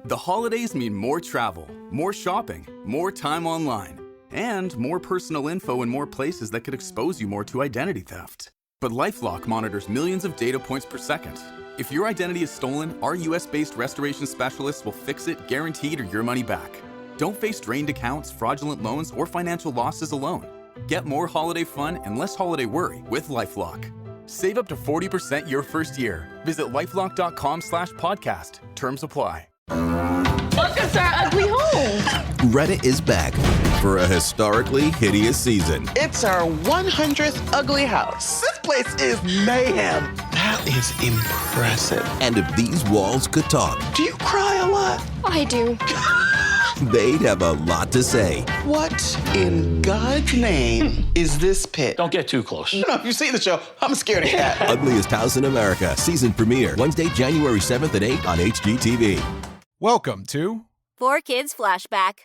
The holidays mean more travel, more shopping, more time online, and more personal info in more places that could expose you more to identity theft. But LifeLock monitors millions of data points per second. If your identity is stolen, our US-based restoration specialists will fix it, guaranteed, or your money back. Don't face drained accounts, fraudulent loans, or financial losses alone. Get more holiday fun and less holiday worry with LifeLock. Save up to 40% your first year. Visit lifelock.com/podcast. Terms apply. Welcome to our ugly home. Reddit is back for a historically hideous season. It's our 100th ugly house. This place is mayhem. That is impressive. And if these walls could talk, Do you cry a lot? I do. they'd have a lot to say. What in God's name is this pit? Don't get too close. You know, if you've seen the show, I'm a scaredy cat. Ugliest House in America, season premiere, Wednesday, January 7th at 8 on HGTV. Welcome to 4Kids Flashback.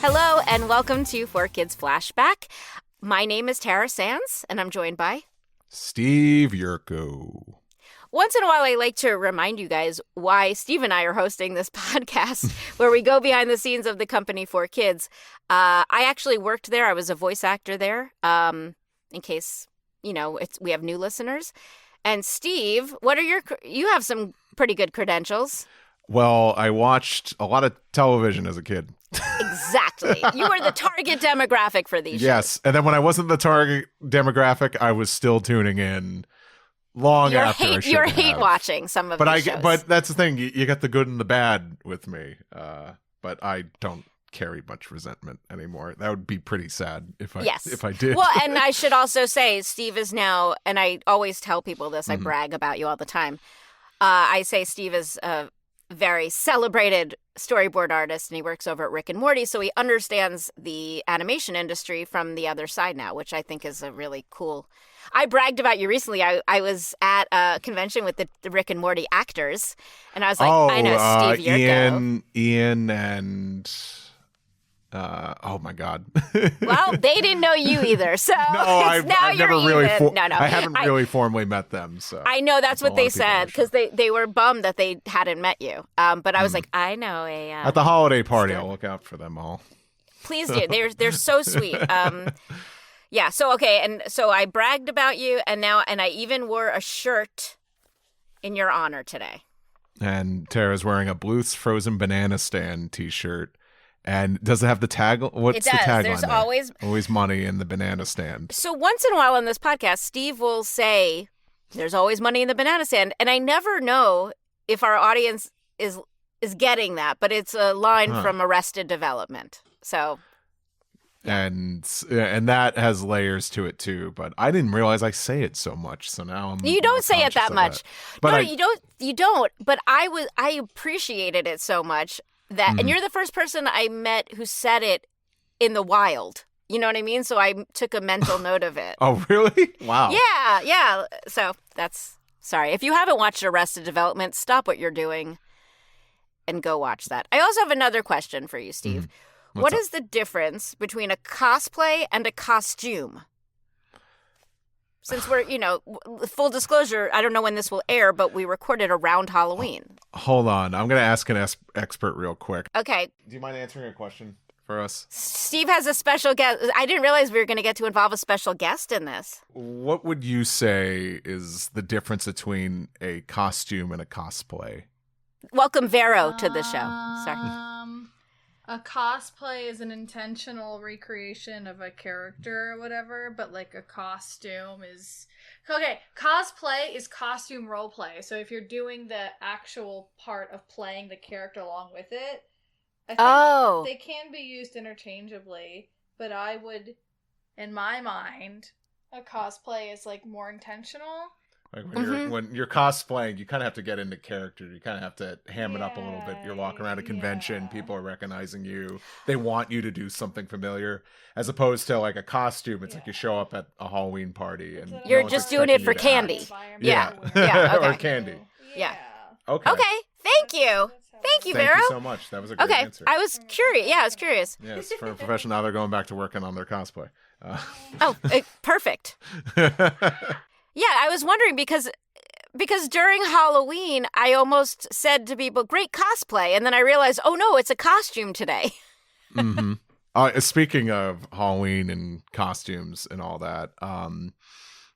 Hello and welcome to 4Kids Flashback. My name is Tara Sands and I'm joined by Steve Yurko. Once in a while, I like to remind you guys why Steve and I are hosting this podcast where we go behind the scenes of the company 4Kids. I actually worked there. I was a voice actor there, in case, we have new listeners. And Steve, you have some pretty good credentials. Well, I watched a lot of television as a kid. Exactly. You were the target demographic for these Yes. shows. And then when I wasn't the target demographic, I was still tuning in long after I should You're have. hate watching some of these shows. But that's the thing. You got the good and the bad with me. But I don't carry much resentment anymore. That would be pretty sad if I did. Well, and I should also say Steve is now, and I always tell people this, I brag about you all the time. I say Steve is a very celebrated storyboard artist and he works over at Rick and Morty, so he understands the animation industry from the other side now, which I think is a really cool. I bragged about you recently. I was at a convention with the Rick and Morty actors and I was like, I know Steve Yurko. Ian and oh my God. Well, they didn't know you either, so I've never really I haven't really formally met them. So I know that's what they said because they were bummed that they hadn't met you. But I was like, I know at the holiday party, I'll look out for them all. Please do. They're so sweet. Yeah. So okay, and so I bragged about you, and I even wore a shirt in your honor today. And Tara's wearing a Bluth's Frozen Banana Stand T-shirt. And does it have the tag? What's the tagline? There's there? always money in the banana stand. So once in a while on this podcast, Steve will say, "There's always money in the banana stand," and I never know if our audience is getting that, but it's a line from Arrested Development. So, yeah. And that has layers to it too. But I didn't realize I say it so much. So now you don't say it that much. But no, you don't. But I appreciated it so much. And you're the first person I met who said it in the wild. You know what I mean? So I took a mental note of it. Oh, really? Wow. Yeah. So sorry. If you haven't watched Arrested Development, stop what you're doing and go watch that. I also have another question for you, Steve. What is the difference between a cosplay and a costume? Since we're, full disclosure, I don't know when this will air, but we recorded around Halloween. Hold on. I'm going to ask an expert real quick. Okay. Do you mind answering a question for us? Steve has a special guest. I didn't realize we were going to get to involve a special guest in this. What would you say is the difference between a costume and a cosplay? Welcome, Vero, to the show. Sorry. A cosplay is an intentional recreation of a character or whatever, but like a costume is... Okay, cosplay is costume role play. So if you're doing the actual part of playing the character along with it, I think they can be used interchangeably, but I would, in my mind, a cosplay is like more intentional. Like when you're cosplaying, you kind of have to get into character. You kind of have to ham it up a little bit. You're walking around a convention. People are recognizing you. They want you to do something familiar. As opposed to like a costume, it's like you show up at a Halloween party. And you're just doing it for candy. Yeah. Okay. Or candy. Yeah. Okay. Okay. Thank Thank you. Thank you, Thank Vero. you so much. That was a great Okay, answer. I was curious. Yeah, I was curious. Yes, for a professional, now they're going back to working on their cosplay. Perfect. Yeah, I was wondering because during Halloween, I almost said to people, "Great cosplay," and then I realized, oh no, it's a costume today. Mm-hmm. Speaking of Halloween and costumes and all that,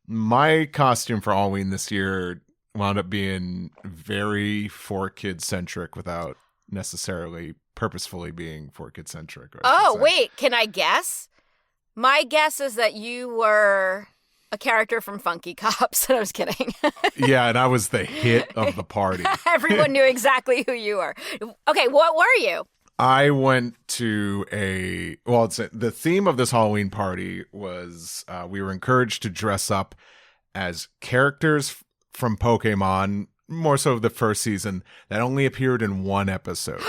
my costume for Halloween this year wound up being very 4Kids centric without necessarily purposefully being 4Kids centric. Oh, wait, can I guess? My guess is that you were a character from Funky Cops. I was kidding. Yeah, and I was the hit of the party. Everyone knew exactly who you were. Okay, what were you? I went to the theme of this Halloween party was we were encouraged to dress up as characters from Pokémon, more so of the first season, that only appeared in one episode.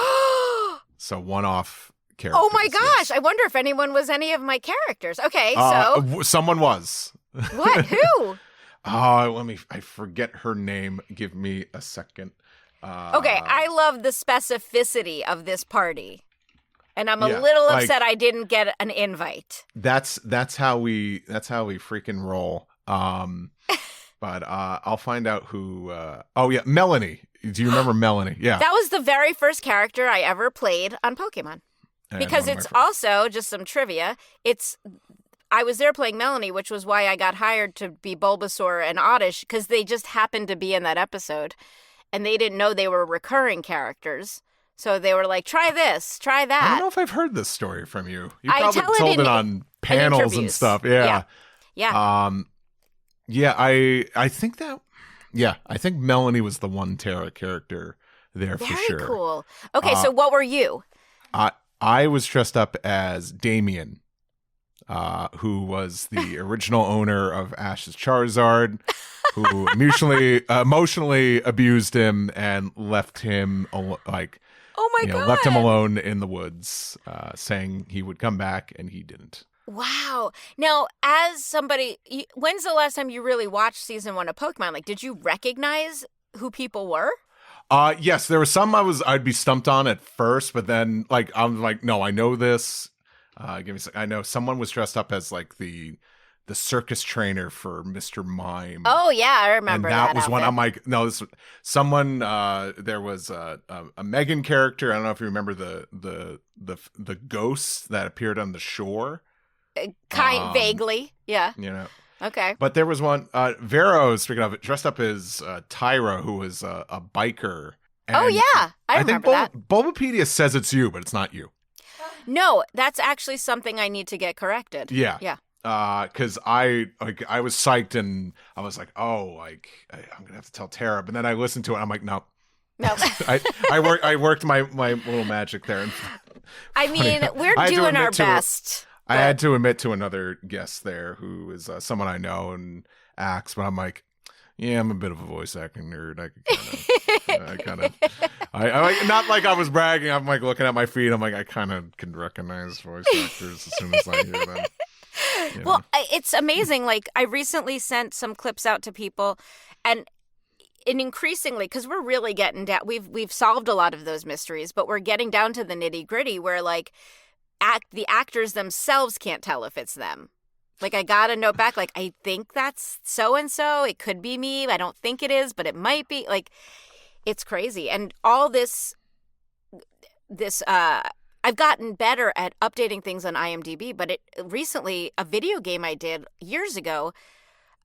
So one-off characters. Oh my gosh, yes. I wonder if anyone was any of my characters. Okay, so. Someone was. What? Who? I forget her name. Give me a second. Okay, I love the specificity of this party. And I'm a Yeah, little like- upset I didn't get an invite. That's how we freaking roll. But I'll find out who. Oh yeah, Melanie. Do you remember Melanie? Yeah. That was the very first character I ever played on Pokemon. And Because one of it's my also, just some trivia, I was there playing Melanie, which was why I got hired to be Bulbasaur and Oddish, because they just happened to be in that episode. And they didn't know they were recurring characters. So they were like, try this, try I that. don't know if I've heard this story from you. You I probably tell it told in- it on panels and interviews. stuff. Yeah. Yeah. Yeah, I think that. Yeah, I think Melanie was the one Terra character there for Very sure. cool. Okay, so what were you? I was dressed up as Damien, who was the original owner of Ash's Charizard, who emotionally abused him and left him Oh my God. left him alone in the woods, saying he would come back, and he didn't. Wow. Now, as somebody, when's the last time you really watched season 1 of Pokemon? Like, did you recognize who people were? Yes, there were some I'd be stumped on at first, but then I'm like, no, I know this. Give me a second. I know someone was dressed up as like the circus trainer for Mr. Mime. Oh yeah, I remember and that was outfit. one. I'm like, no, this someone. There was a Megan character. I don't know if you remember the ghost that appeared on the shore. Vaguely, yeah. You know. Okay. But there was one, Vero, speaking of it, dressed up as Tyra, who was a biker. And Oh yeah, I think remember that. Bulbapedia says it's you, but it's not you. No, that's actually something I need to get corrected. Yeah. Yeah. Because I was psyched and I was like, oh, I'm gonna have to tell Tara. But then I listened to it. And I'm like, no. No. I worked my little magic there. And I mean, we're I had to doing our admit to it. best. I had to admit to another guest there who is someone I know and acts, but I'm like, yeah, I'm a bit of a voice acting nerd. I not like I was bragging. I'm like looking at my feet. I'm like, I kind of can recognize voice actors as soon as I hear them. You know? Well, it's amazing. Like, I recently sent some clips out to people, and increasingly, because we're really getting down, we've solved a lot of those mysteries, but we're getting down to the nitty gritty where like the actors themselves can't tell if it's them. Like, I got a note back, like, I think that's so-and-so. It could be me. I don't think it is, but it might be. Like, it's crazy. And all this, I've gotten better at updating things on IMDb, but recently, a video game I did years ago,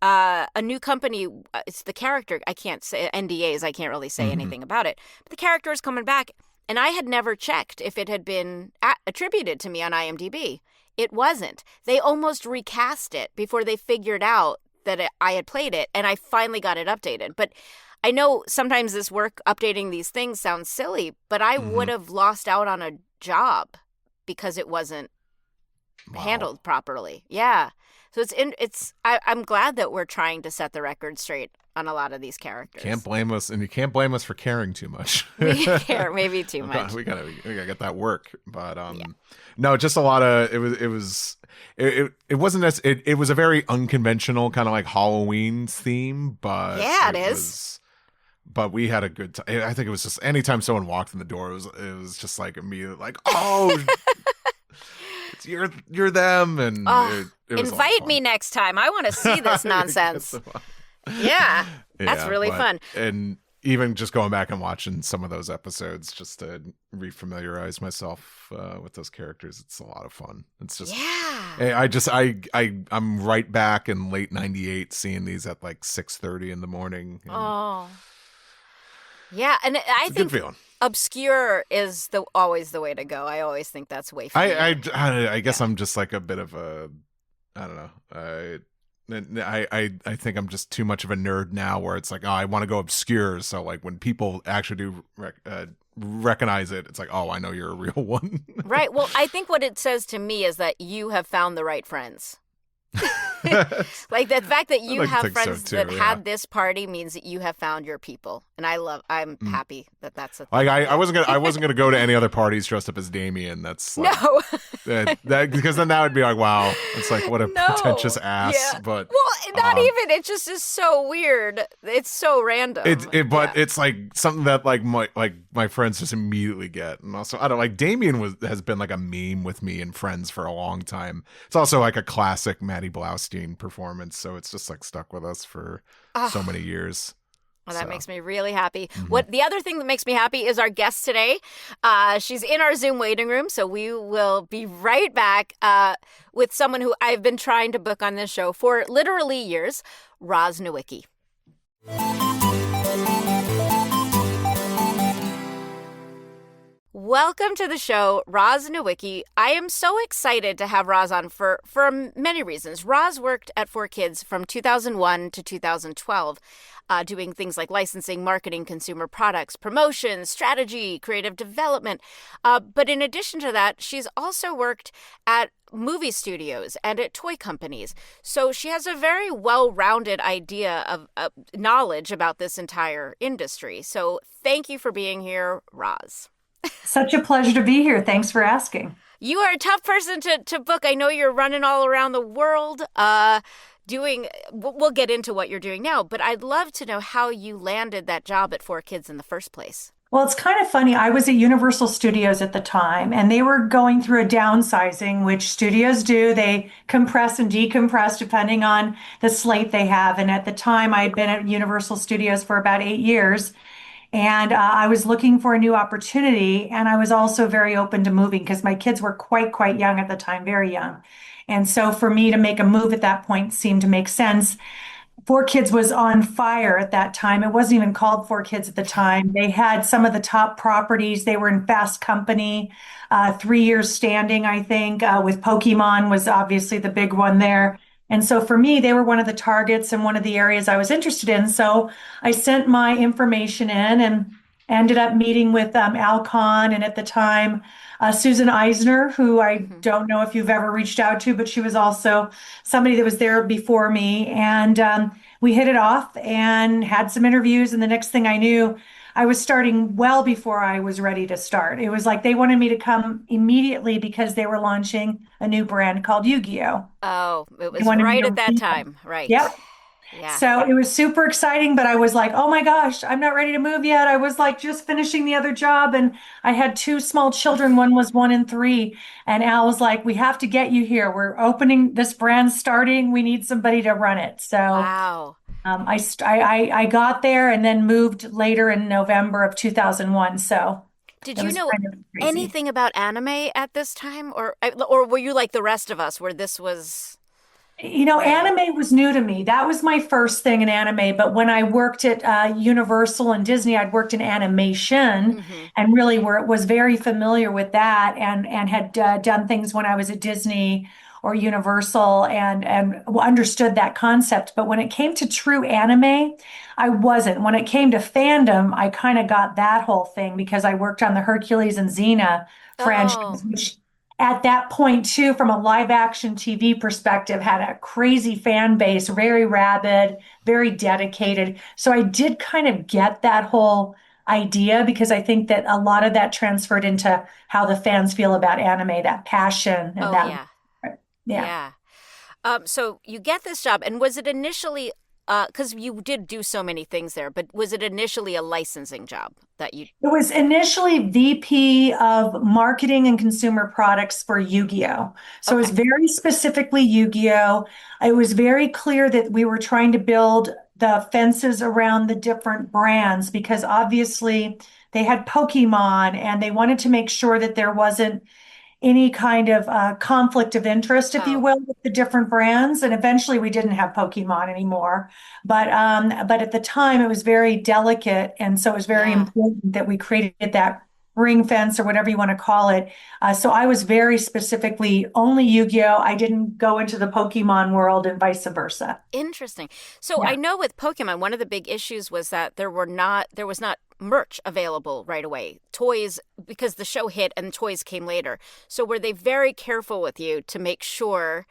a new company, it's the character, I can't say, NDAs, I can't really say anything about it, but the character is coming back, and I had never checked if it had been attributed to me on IMDb. It wasn't. They almost recast it before they figured out that I had played it, and I finally got it updated. But I know sometimes this work updating these things sounds silly, but I would have lost out on a job because it wasn't handled properly. Yeah. So I'm glad that we're trying to set the record straight on a lot of these characters. Can't blame us, and you can't blame us for caring too much. We care maybe too much. We gotta get that work, but no, just a lot of it wasn't as it was a very unconventional kind of like Halloween theme, but Yeah, it is. but we had a good time. I think it was just anytime someone walked in the door, it was just like immediately like, oh, it's you're them, and it was invite me next time. I want to see this nonsense. Yeah, that's really fun. And even just going back and watching some of those episodes just to refamiliarize myself with those characters, it's a lot of fun. It's just I'm right back in late '98 seeing these at like 6:30 in the morning. Oh, yeah, and I think good feeling. Obscure is always the way to go. I always think that's way fun. I guess I'm just like a bit of a, I don't know. I think I'm just too much of a nerd now where it's like, oh, I want to go obscure. So like when people actually do recognize it, it's like, oh, I know you're a real one. Right. Well, I think what it says to me is that you have found the right friends. Like the fact that you have friends that had this party means that you have found your people, and I'm happy that that's a thing. Like I wasn't gonna go to any other parties dressed up as Damien. That's like, no, that because then that would be like, wow, it's like what a pretentious ass. Yeah. But not even. It just is so weird. It's so random. It's like something that like my friends just immediately get, and also I don't like Damien has been like a meme with me and friends for a long time. It's also like a classic Maddie Blaustein performance, so it's just like stuck with us for so many years. Well, that makes me really happy. What the other thing that makes me happy is our guest today. She's in our Zoom waiting room, so we will be right back with someone who I've been trying to book on this show for literally years, Roz Nowicki. Welcome to the show, Roz Nowicki. I am so excited to have Roz on for many reasons. Roz worked at 4Kids from 2001 to 2012, doing things like licensing, marketing, consumer products, promotions, strategy, creative development. But in addition to that, she's also worked at movie studios and at toy companies. So she has a very well-rounded idea of knowledge about this entire industry. So thank you for being here, Roz. Such a pleasure to be here. Thanks for asking. You are a tough person to book. I know you're running all around the world we'll get into what you're doing now, but I'd love to know how you landed that job at 4Kids in the first place. Well, it's kind of funny. I was at Universal Studios at the time, and they were going through a downsizing, which studios do. They compress and decompress depending on the slate they have. And at the time, I had been at Universal Studios for about 8 years. And I was looking for a new opportunity. And I was also very open to moving because my kids were quite young at the time, very young. And so for me to make a move at that point seemed to make sense. 4Kids was on fire at that time. It wasn't even called 4Kids at the time. They had some of the top properties. They were in Fast Company, 3 years standing, I think, with Pokémon was obviously the big one there. And so for me, they were one of the targets and one of the areas I was interested in. So I sent my information in and ended up meeting with Al Kahn and at the time, Susan Eisner, who I don't know if you've ever reached out to, but she was also somebody that was there before me. And we hit it off and had some interviews. And the next thing I knew, I was starting well before I was ready to start. It was like they wanted me to come immediately because they were launching a new brand called Yu-Gi-Oh. Oh, it was right at that time. Right. Yep. Yeah. So it was super exciting, but I was like, oh my gosh, I'm not ready to move yet. I was like just finishing the other job and I had 2 small children. One was 1 and 3. And Al was like, we have to get you here. We're opening this brand starting. We need somebody to run it. So wow. I got there and then moved later in November of 2001. So did you know anything about anime at this time? Or were you like the rest of us where this was... You know, anime was new to me. That was my first thing in anime. But when I worked at Universal and Disney, I'd worked in animation and really was very familiar with that and had done things when I was at Disney or Universal and understood that concept. But when it came to true anime, I wasn't. When it came to fandom, I kind of got that whole thing because I worked on the Hercules and Xena franchise, which at that point, too, from a live action TV perspective, had a crazy fan base, very rabid, very dedicated. So I did kind of get that whole idea because I think that a lot of that transferred into how the fans feel about anime, that passion. And Yeah. So you get this job. And was it initially because you did do so many things there, but was it initially a licensing job that you? It was initially VP of Marketing and Consumer Products for Yu-Gi-Oh! So it was very specifically Yu-Gi-Oh! It was very clear that we were trying to build the fences around the different brands because obviously they had Pokemon and they wanted to make sure that there wasn't any kind of conflict of interest, if you will, with the different brands. And eventually we didn't have Pokemon anymore. But at the time it was very delicate. And so it was very important that we created that ring fence or whatever you want to call it. So I was very specifically only Yu-Gi-Oh! I didn't go into the Pokemon world and vice versa. Interesting. So I know with Pokemon, one of the big issues was that there was not merch available right away. Toys, because the show hit and toys came later. So were they very careful with you to make sure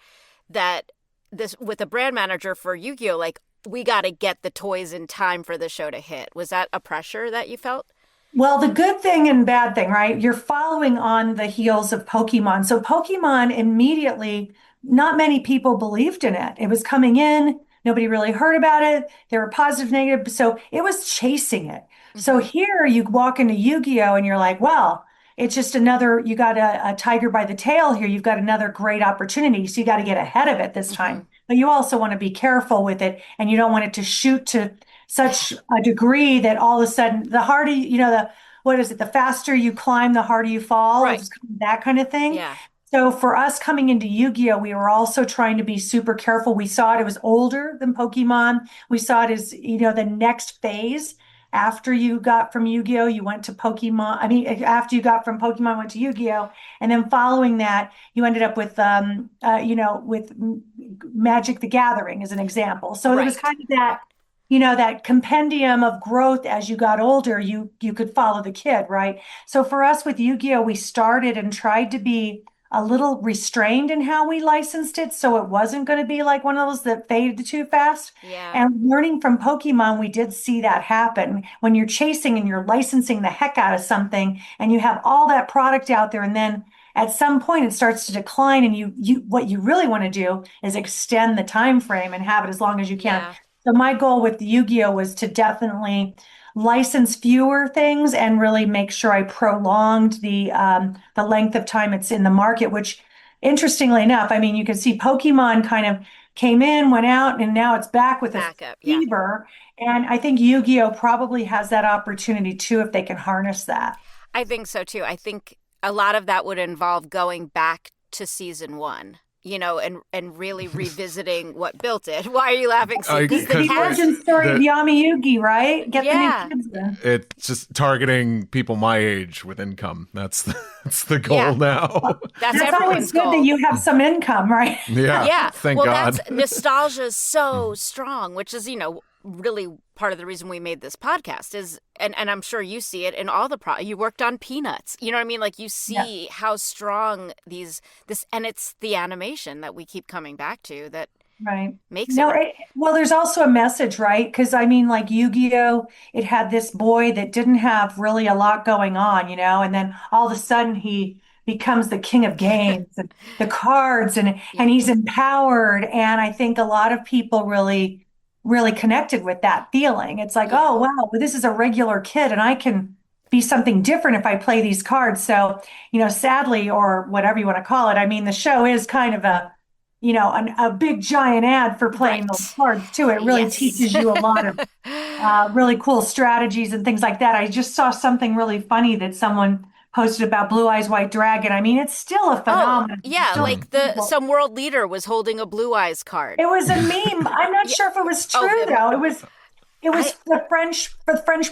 that this, with a brand manager for Yu-Gi-Oh, like, we got to get the toys in time for the show to hit? Was that a pressure that you felt? Well, the good thing and bad thing, right? You're following on the heels of Pokemon. So Pokemon immediately, not many people believed in it. It was coming in. Nobody really heard about it. There were positive, negative. So it was chasing it. So here you walk into Yu-Gi-Oh! And you're like, well, it's just another, you got a tiger by the tail here. You've got another great opportunity. So you got to get ahead of it this time. But you also want to be careful with it. And you don't want it to shoot to such a degree that all of a sudden, the harder, the faster you climb, the harder you fall. Right. It's that kind of thing. Yeah. So for us coming into Yu-Gi-Oh, we were also trying to be super careful. We saw it was older than Pokemon. We saw it as, the next phase. After you got from Yu-Gi-Oh, you went to Pokemon. I mean, after you got from Pokemon, went to Yu-Gi-Oh, and then following that, you ended up with, with Magic the Gathering as an example. So it was kind of that, that compendium of growth as you got older. You could follow the kid, right? So for us with Yu-Gi-Oh, we started and tried to be a little restrained in how we licensed it. So it wasn't going to be like one of those that faded too fast. Yeah. And learning from Pokemon, we did see that happen when you're chasing and you're licensing the heck out of something and you have all that product out there. And then at some point it starts to decline. And what you really want to do is extend the time frame and have it as long as you can. Yeah. So my goal with Yu-Gi-Oh was to definitely license fewer things and really make sure I prolonged the length of time it's in the market, which interestingly enough, I mean, you can see Pokemon kind of came in, went out, and now it's back with a fever. And I think Yu-Gi-Oh probably has that opportunity too, if they can harness that. I think so too. I think a lot of that would involve going back to season 1. And really revisiting what built it. Why are you laughing? The origin story of Yami Yugi, right? Get the new kids in. It's just targeting people my age with income. That's the goal now. That's always good goal. that you have some income, right? Yeah. Thank God. That's nostalgia is so strong, which is, really part of the reason we made this podcast is, and I'm sure you see it in all the you worked on Peanuts, you know what I mean? Like you see how strong this, and it's the animation that we keep coming back to that makes it. Well, there's also a message, right? Because I mean, like Yu-Gi-Oh, it had this boy that didn't have really a lot going on, and then all of a sudden he becomes the king of games and the cards and he's empowered. And I think a lot of people really connected with that feeling. It's like, oh, wow, this is a regular kid and I can be something different if I play these cards. So, sadly, or whatever you want to call it, I mean, the show is kind of a big giant ad for playing those cards too. It really teaches you a lot of really cool strategies and things like that. I just saw something really funny that someone posted about Blue Eyes White Dragon. I mean, it's still a phenomenon. Some world leader was holding a Blue Eyes card. It was a meme. I'm not sure if it was true though. It was the French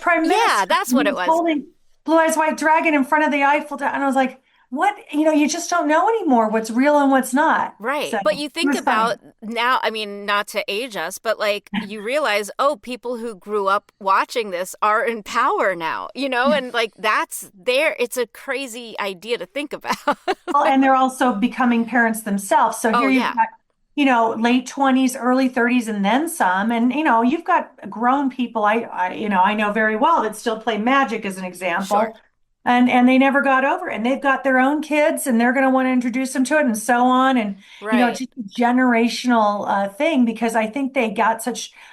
Prime Minister. Yeah, that's what it was. Holding Blue Eyes White Dragon in front of the Eiffel Tower, and I was like, what? You just don't know anymore what's real and what's not. Right. So, but you think about now, I mean, not to age us, but like you realize, people who grew up watching this are in power now, and like it's a crazy idea to think about. Well, and they're also becoming parents themselves. So here you've got, late 20s, early 30s, and then some. And, you've got grown people I know very well that still play Magic as an example. Sure. and they never got over it. And they've got their own kids and they're going to want to introduce them to it and so on. And, Right. just a generational thing because I think they got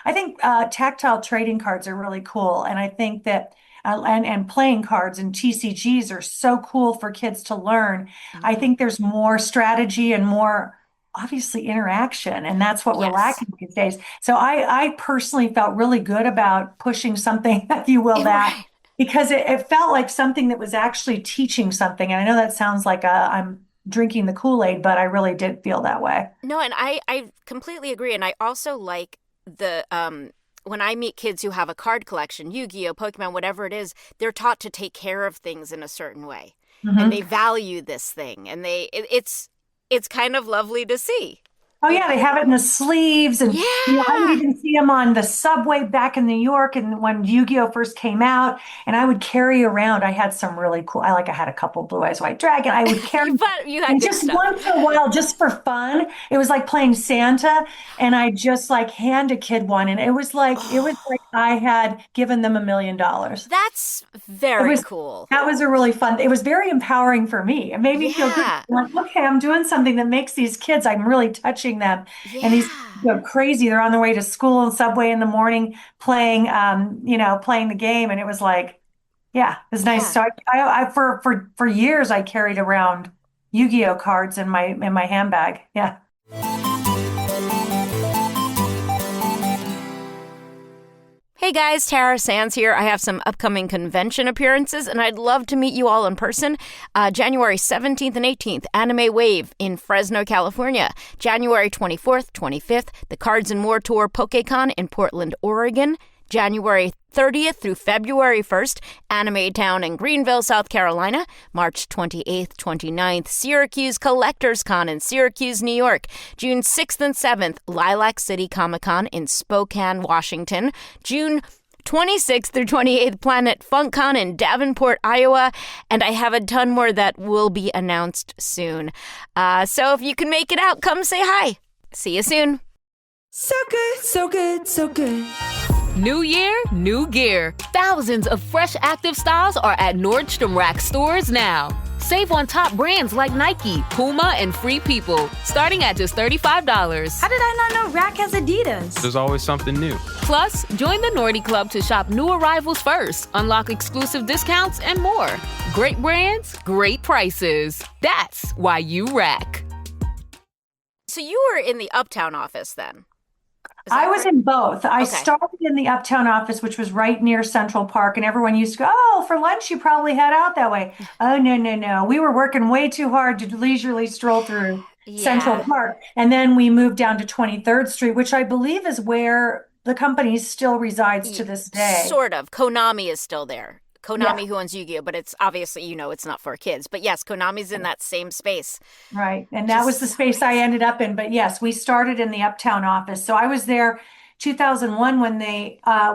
I think tactile trading cards are really cool. And I think that, and playing cards and TCGs are so cool for kids to learn. I Mm-hmm. think there's more strategy and more obviously interaction, and that's what we're Yes. lacking these days. So I personally felt really good about pushing something, if you will, that Right. because it felt like something that was actually teaching something. And I know that sounds like I'm drinking the Kool-Aid, but I really did feel that way. No, and I completely agree. And I also like the when I meet kids who have a card collection, Yu-Gi-Oh, Pokemon, whatever it is, they're taught to take care of things in a certain way. And they value this thing. And it's kind of lovely to see. Oh yeah, they have it in the sleeves, and I would even see them on the subway back in New York, and when Yu-Gi-Oh first came out, and I would carry around. I had some really cool. I had a couple Blue Eyes White Dragon. I would carry, But you had and good just stuff. once in a while, just for fun. It was like playing Santa, and I just like hand a kid one, and it was like I had given them $1 million. That's very cool. That was a really fun. It was very empowering for me. It made me feel good. Yeah. Like, okay, I'm doing something that makes these kids. I'm really touching them, and these Yeah. go crazy. They're on their way to school and subway in the morning, playing, playing the game, and it was like, yeah, it was nice. Yeah. So for years I carried around Yu-Gi-Oh cards in my handbag. Yeah. Hey guys, Tara Sands here. I have some upcoming convention appearances, and I'd love to meet you all in person. January 17th and 18th, Anime Wave in Fresno, California. January 24th, 25th, the Cards and More Tour PokeCon in Portland, Oregon. January 30th through February 1st, Anime Town in Greenville, South Carolina. March 28th, 29th, Syracuse Collectors Con in Syracuse, New York. June 6th and 7th, Lilac City Comic Con in Spokane, Washington. June 26th through 28th, Planet Funk Con in Davenport, Iowa. And I have a ton more that will be announced soon. So if you can make it out, come say hi. See you soon. So good, so good, so good. New year, new gear. Thousands of fresh active styles are at Nordstrom Rack stores now. Save on top brands like Nike, Puma, and Free People, starting at just $35. How did I not know Rack has Adidas? There's always something new. Plus, join the Nordy Club to shop new arrivals first, unlock exclusive discounts, and more. Great brands, great prices. That's why you Rack. So you were in the Uptown office then? I was in both. I Okay. started in the Uptown office, which was right near Central Park, and everyone used to go, "Oh, for lunch, you probably head out that way." Oh, no, no, no. We were working way too hard to leisurely stroll through Central Park. And then we moved down to 23rd Street, which I believe is where the company still resides to this day. Sort of. Konami is still there. Konami, who owns Yu-Gi-Oh, but it's obviously, it's not for kids. But yes, Konami's in that same space. Right. And that was the space I ended up in. But yes, we started in the Uptown office. So I was there 2001 when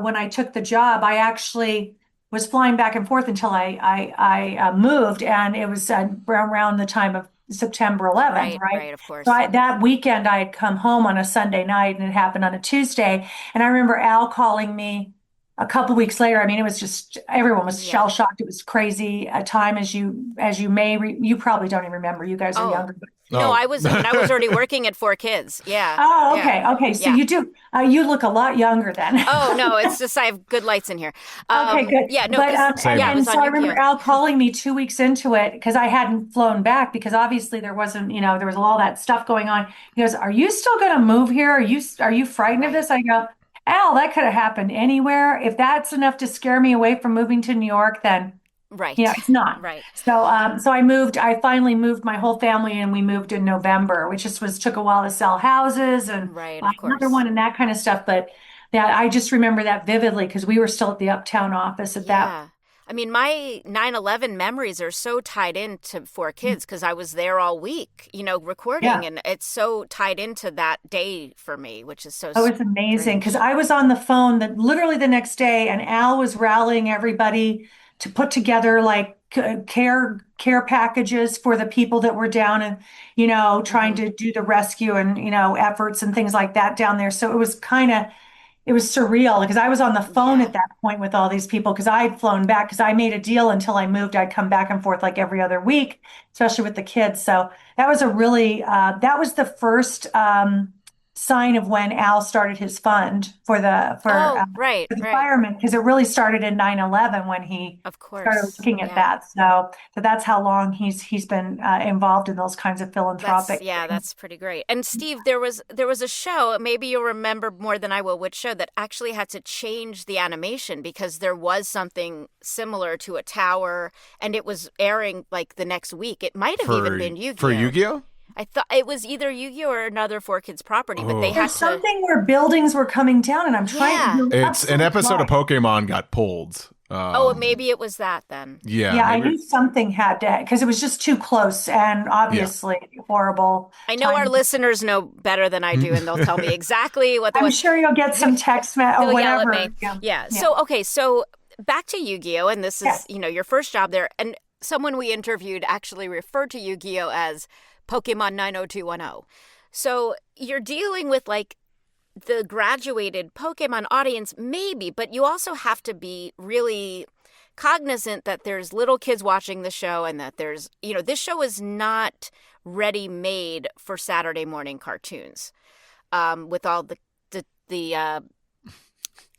when I took the job. I actually was flying back and forth until I moved, and it was around the time of September 11th, right? Right, of course. So that weekend I had come home on a Sunday night, and it happened on a Tuesday. And I remember Al calling me a couple weeks later. I mean, it was just, everyone was shell shocked. It was crazy a time, as you you probably don't even remember. You guys are younger. No, I was already working at 4Kids. Yeah. Oh, okay. Yeah. Okay. So Yeah. you do, you look a lot younger then. Oh, no, it's just I have good lights in here. Okay, good. Yeah, no, But, 'cause- and it was so on I remember Yu-Gi-Oh. Al calling me 2 weeks into it because I hadn't flown back because obviously there wasn't, there was all that stuff going on. He goes, "Are you still going to move here? Are you frightened of this?" I go, "Al, that could have happened anywhere. If that's enough to scare me away from moving to New York, then Right. it's not." Right. So, I finally moved my whole family, and we moved in November, which just took a while to sell houses and Right, of another course. one and that kind of stuff. But that I just remember that vividly because we were still at the Uptown office at that. Yeah. I mean, my 9/11 memories are so tied into 4Kids because I was there all week, recording, and it's so tied into that day for me, which is so. Oh, it's amazing because I was on the phone literally the next day, and Al was rallying everybody to put together like care packages for the people that were down and trying to do the rescue and efforts and things like that down there. So it it was surreal because I was on the phone at that point with all these people because I had flown back because I made a deal until I moved. I'd come back and forth like every other week, especially with the kids. So that was that was the first sign of when Al started his fund for the firemen, because it really started in 9/11 when he started looking at that. So that's how long he's been involved in those kinds of philanthropic. That's pretty great. And Steve, there was a show, maybe you'll remember more than I will, which show that actually had to change the animation because there was something similar to a tower, and it was airing like the next week. It might have even been Yu-Gi-Oh. For Yu-Gi-Oh? I thought it was either Yu-Gi-Oh or another 4Kids property, but they had There's something where buildings were coming down, and I'm trying to. It's an episode of Pokemon got pulled. Maybe it was that then. Yeah, I knew something had to, because it was just too close and obviously horrible. I know our listeners know better than I do, and they'll tell me exactly what. I'm sure you'll get some text or whatever. Yeah. So back to Yu-Gi-Oh, and this is your first job there, and someone we interviewed actually referred to Yu-Gi-Oh as Pokemon 90210. So you're dealing with like the graduated Pokemon audience, maybe, but you also have to be really cognizant that there's little kids watching the show and that there's, this show is not ready-made for Saturday morning cartoons with all the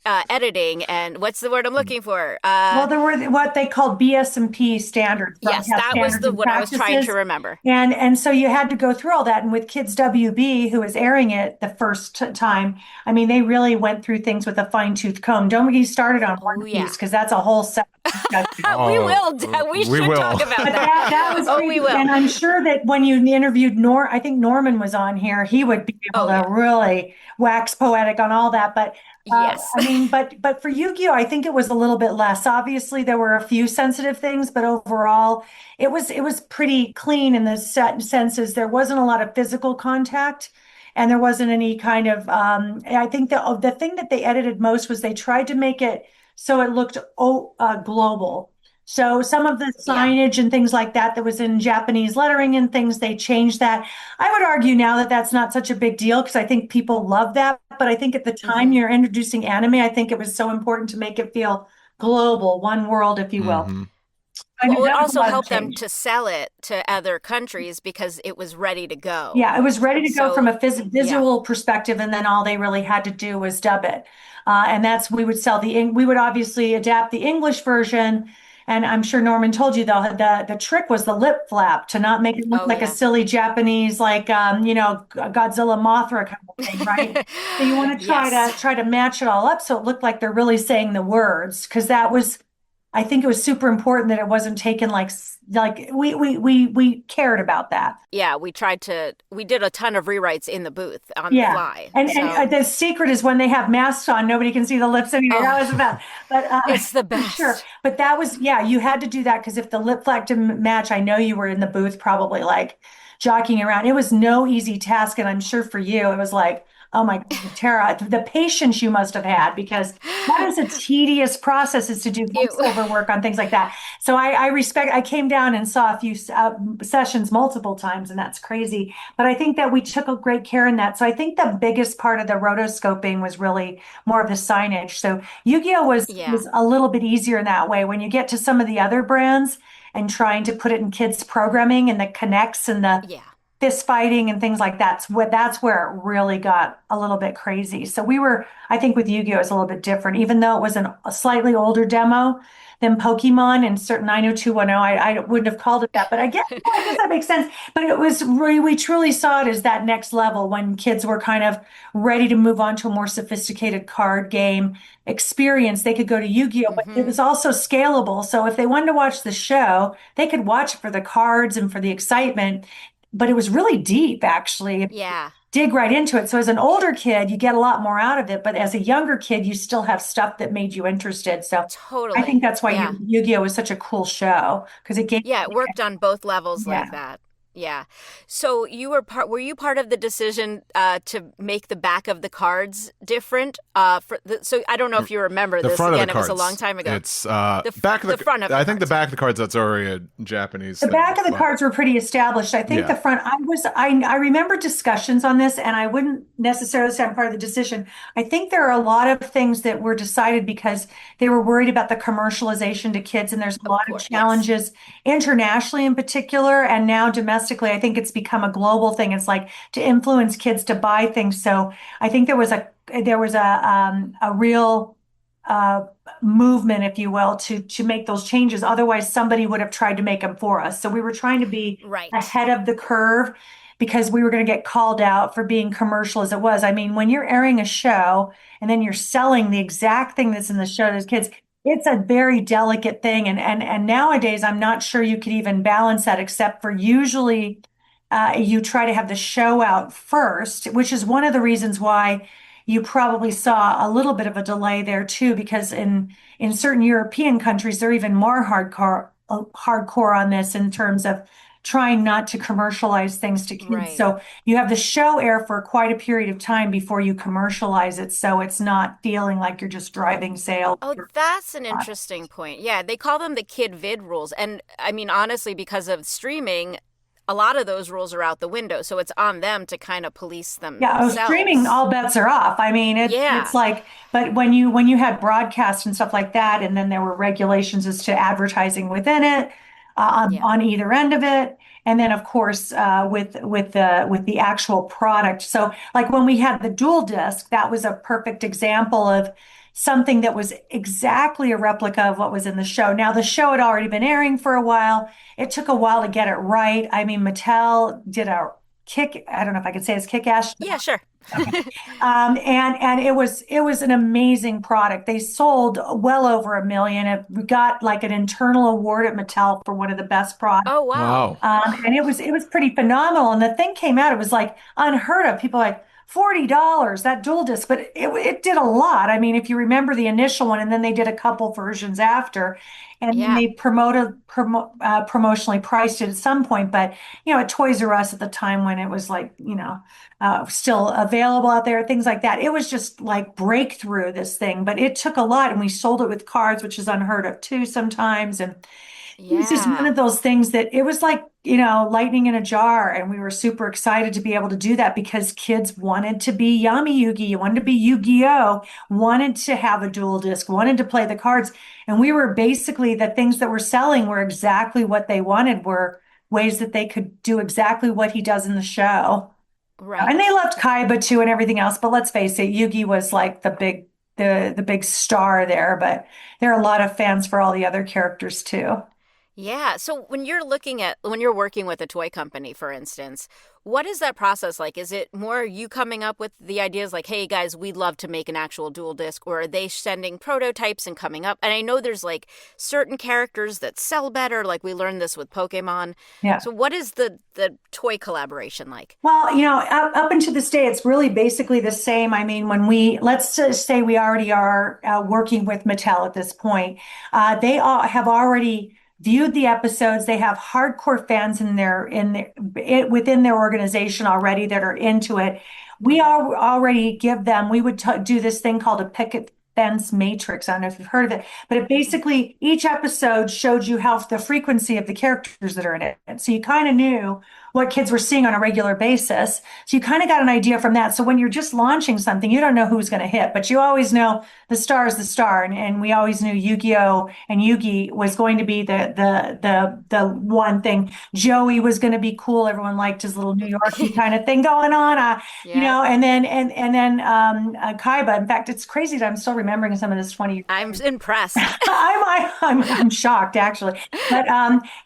editing and what's the word I'm looking for? There were what they called BS&P standards. Yes, that was what I was trying to remember. And so you had to go through all that. And with Kids WB, who was airing it the first time, I mean, they really went through things with a fine-tooth comb. Don't get started on One Piece because that's a whole set. We will. We should talk about that. That was we will. And I'm sure that when you interviewed I think Norman was on here, he would be able to really wax poetic on all that. But yes. I mean, but for Yu-Gi-Oh, I think it was a little bit less. Obviously, there were a few sensitive things, but overall, it was pretty clean in the senses. There wasn't a lot of physical contact, and there wasn't any kind of. I think the thing that they edited most was they tried to make it so it looked global. So some of the signage and things like that was in Japanese lettering and things, they changed that. I would argue now that that's not such a big deal because I think people love that. But I think at the time you're introducing anime, I think it was so important to make it feel global, one world, if you will. Mm-hmm. It would also help them to sell it to other countries because it was ready to go. Yeah, it was ready to go from a visual perspective, and then all they really had to do was dub it. And we would obviously adapt the English version. And I'm sure Norman told you, though, the trick was the lip flap to not make it look like a silly Japanese, like, Godzilla Mothra kind of thing, right? So you want to try to match it all up so it looked like they're really saying the words, because I think it was super important that it wasn't taken like we cared about that. Yeah, we did a ton of rewrites in the booth on the fly. And the secret is when they have masks on, nobody can see the lips anymore. That was about, but it's the best. Sure. But that was, you had to do that because if the lip flap didn't match, I know you were in the booth probably like jockeying around. It was no easy task. And I'm sure for you, it was like, oh my God, Tara, the patience you must have had, because that is a tedious process, is to do voiceover work on things like that. So I came down and saw a few sessions multiple times, and that's crazy. But I think that we took a great care in that. So I think the biggest part of the rotoscoping was really more of the signage. So Yu-Gi-Oh was a little bit easier in that way. When you get to some of the other brands and trying to put it in kids programming and the connects and the fist fighting and things like that's where it really got a little bit crazy. So I think with Yu-Gi-Oh! It's a little bit different, even though it was a slightly older demo than Pokemon and certain 90210. I wouldn't have called it that, but I guess that makes sense. But it was we truly saw it as that next level when kids were kind of ready to move on to a more sophisticated card game experience. They could go to Yu-Gi-Oh! But it was also scalable. So if they wanted to watch the show, they could watch it for the cards and for the excitement. But it was really deep, actually. Yeah. Dig right into it. So as an older kid, you get a lot more out of it. But as a younger kid, you still have stuff that made you interested. So totally. I think that's why Yu-Gi-Oh! Was such a cool show, because it gave. Yeah, it worked on both levels like that. Yeah. So were you part of the decision to make the back of the cards different? So I don't know if you remember The this. front Again, of it the was a cards. long time ago. It's back of the front of the I think the cards. back of the cards, that's already a Japanese The thing, back of the but- cards were pretty established. I think Yeah. the front, I remember discussions on this, and I wouldn't necessarily say I'm part of the decision. I think there are a lot of things that were decided because they were worried about the commercialization to kids, and there's a lot of course, challenges internationally in particular, and now domestically. I think it's become a global thing. It's like to influence kids to buy things. So I think there was a real uh, movement, if you will, to make those changes. Otherwise, somebody would have tried to make them for us. So we were trying to be Right. ahead of the curve because we were going to get called out for being commercial as it was. I mean, when you're airing a show and then you're selling the exact thing that's in the show to kids, it's a very delicate thing. And nowadays, I'm not sure you could even balance that, except for usually you try to have the show out first, which is one of the reasons why you probably saw a little bit of a delay there too, because in certain European countries, they're even more hardcore on this in terms of trying not to commercialize things to kids. Right. So you have the show air for quite a period of time before you commercialize it, so it's not feeling like you're just driving sales. Oh, that's an interesting point. Yeah, they call them the kid vid rules. And I mean, honestly, because of streaming, a lot of those rules are out the window. So it's on them to kind of police themselves. Yeah, streaming, all bets are off. I mean, it's like, but when you had broadcast and stuff like that, and then there were regulations as to advertising within it, on either end of it, and then of course with the actual product. So like when we had the dual disc, that was a perfect example of something that was exactly a replica of what was in the show. Now the show had already been airing for a while. It took a while to get it right. I mean, Mattel did I don't know if I could say it's kick-ass. Yeah, sure. And it was an amazing product. They sold well over 1 million. It got like an internal award at Mattel for one of the best products. Oh, wow. And it was pretty phenomenal. And the thing came out, it was like unheard of. People like $40, that dual disc, but it did a lot. I mean, if you remember the initial one, and then they did a couple versions after, and then they promotionally priced it at some point. But at Toys R Us at the time when it was like still available out there, things like that, it was just like breakthrough, this thing. But it took a lot, and we sold it with cards, which is unheard of too sometimes. And it was just one of those things that it was like, lightning in a jar. And we were super excited to be able to do that because kids wanted to be Yami Yugi, wanted to be Yu-Gi-Oh, wanted to have a dual disc, wanted to play the cards. And we were basically, the things that we're selling were exactly what they wanted, were ways that they could do exactly what he does in the show. Right. And they loved Kaiba too and everything else. But let's face it, Yugi was like the big star there. But there are a lot of fans for all the other characters too. Yeah. So when you're working with a toy company, for instance, what is that process like? Is it more you coming up with the ideas like, hey guys, we'd love to make an actual dual disc, or are they sending prototypes and coming up? And I know there's like certain characters that sell better, like we learned this with Pokémon. Yeah. So what is the toy collaboration like? Well, up until this day, it's really basically the same. I mean, let's just say we already are working with Mattel at this point, they all have already viewed the episodes. They have hardcore fans within their organization already that are into it. We already give them. We would do this thing called a picket fence matrix. I don't know if you've heard of it, but it basically, each episode showed you how the frequency of the characters that are in it. So you kind of knew what kids were seeing on a regular basis. So you kind of got an idea from that. So when you're just launching something, you don't know who's going to hit, but you always know the star is the star. And we always knew Yu-Gi-Oh and Yugi was going to be the one thing. Joey was going to be cool. Everyone liked his little New Yorkie kind of thing going on, and then Kaiba. In fact, it's crazy that I'm still remembering some of this 20 years. I'm impressed. I'm shocked actually. But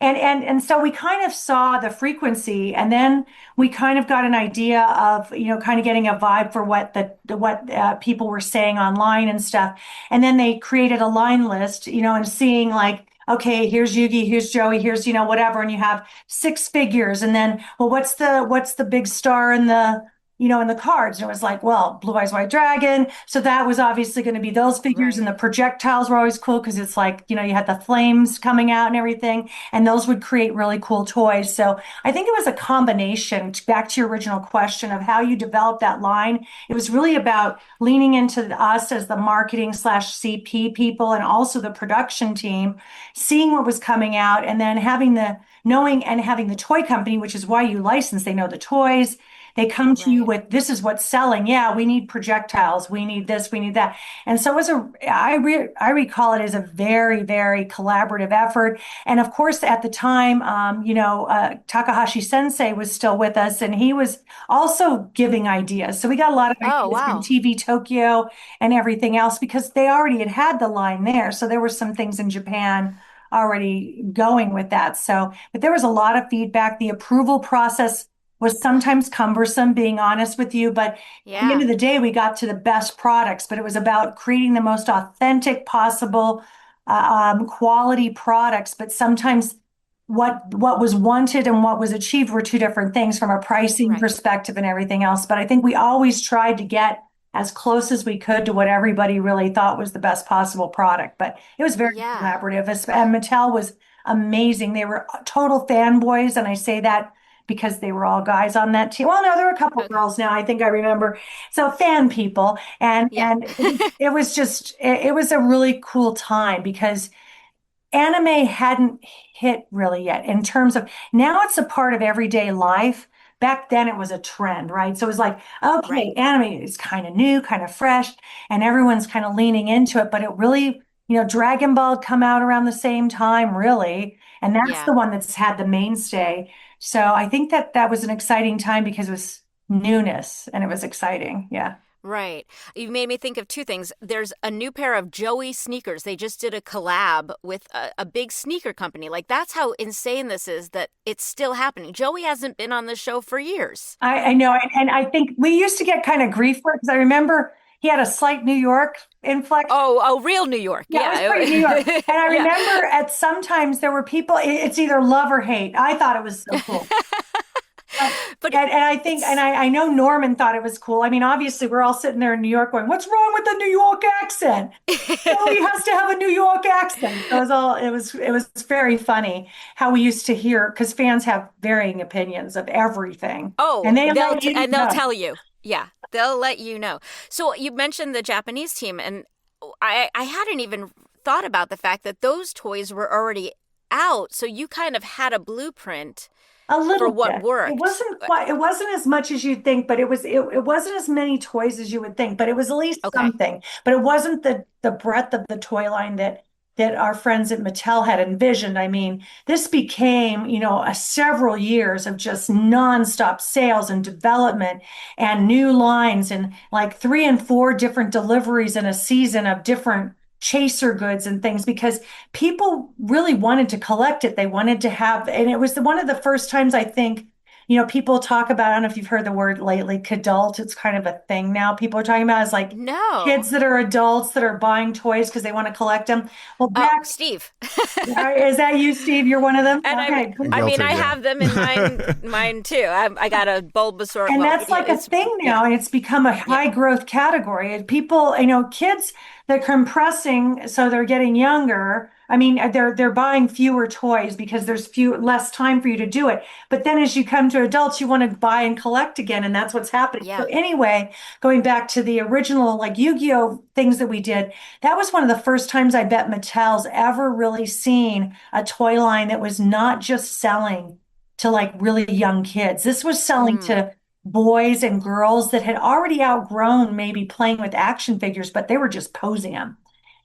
and so we kind of saw the frequency, and then we kind of got an idea of kind of getting a vibe for what people were saying online and stuff. And then they created a line list, and seeing like, okay, here's Yugi, here's Joey, here's whatever, and you have 6 figures, and then what's the big star in the in the cards. And it was like, well, Blue Eyes White Dragon. So that was obviously going to be those figures. And the projectiles were always cool because it's like, you had the flames coming out and everything. And those would create really cool toys. So I think it was a combination, back to your original question of how you develop that line. It was really about leaning into us as the marketing / CP people and also the production team, seeing what was coming out, and then having the toy company, which is why you license. They know the toys. They come to you with, this is what's selling. Yeah, we need projectiles. We need this, we need that. And so I recall it as a very, very collaborative effort. And of course, at the time, Takahashi Sensei was still with us, and he was also giving ideas. So we got a lot of ideas from TV Tokyo and everything else, because they already had the line there. So there were some things in Japan already going with that. But there was a lot of feedback. The approval process was sometimes cumbersome, being honest with you. But at the end of the day, we got to the best products. But it was about creating the most authentic possible quality products. But sometimes what was wanted and what was achieved were two different things from a pricing perspective and everything else. But I think we always tried to get as close as we could to what everybody really thought was the best possible product. But it was very collaborative. And Mattel was amazing. They were total fanboys. And I say that because they were all guys on that team. Well, no, there were a couple of girls now, I think I remember. So fan people. And it was a really cool time, because anime hadn't hit really yet in terms of, now it's a part of everyday life. Back then it was a trend, right? So it was like, okay, anime is kind of new, kind of fresh, and everyone's kind of leaning into it. But it really, Dragon Ball come out around the same time, really. And that's the one that's had the mainstay. So I think that was an exciting time because it was newness and it was exciting. Yeah. Right. You made me think of two things. There's a new pair of Joey sneakers. They just did a collab with a big sneaker company. Like, that's how insane this is, that it's still happening. Joey hasn't been on the show for years. I know. And I think we used to get kind of grief for it, because I remember he had a slight New York inflection. Oh, real New York. Yeah, it was pretty New York. And I remember at sometimes there were people, it's either love or hate. I thought it was so cool. I think, and I know Norman thought it was cool. I mean, obviously, we're all sitting there in New York going, "What's wrong with the New York accent? Nobody has to have a New York accent." It was very funny how we used to hear, because fans have varying opinions of everything. Oh, and they'll tell you. Yeah, they'll let you know. So you mentioned the Japanese team, and I hadn't even thought about the fact that those toys were already out. So you kind of had a blueprint. A little for what bit. worked. It wasn't as much as you'd think, but it wasn't as many toys as you would think, but it was at least something. But it wasn't the breadth of the toy line that our friends at Mattel had envisioned. I mean, this became, several years of just nonstop sales and development and new lines, and like 3 and 4 different deliveries in a season of different chaser goods and things, because people really wanted to collect it. They wanted to have, and it was one of the first times, I think, people talk about, I don't know if you've heard the word lately, kidult. It's kind of a thing now. People are talking about is like kids that are adults that are buying toys because they want to collect them. Well, Steve. Is that you, Steve? You're one of them? And okay. I have them in mine too. I got a Bulbasaur. And that's like a thing now, and it's become a high growth category. And people, kids, they're compressing, so they're getting younger. I mean, they're buying fewer toys because there's less time for you to do it. But then as you come to adults, you want to buy and collect again, and that's what's happening. Yeah. So anyway, going back to the original like Yu-Gi-Oh things that we did, that was one of the first times I bet Mattel's ever really seen a toy line that was not just selling to like really young kids. This was selling to boys and girls that had already outgrown maybe playing with action figures, but they were just posing them.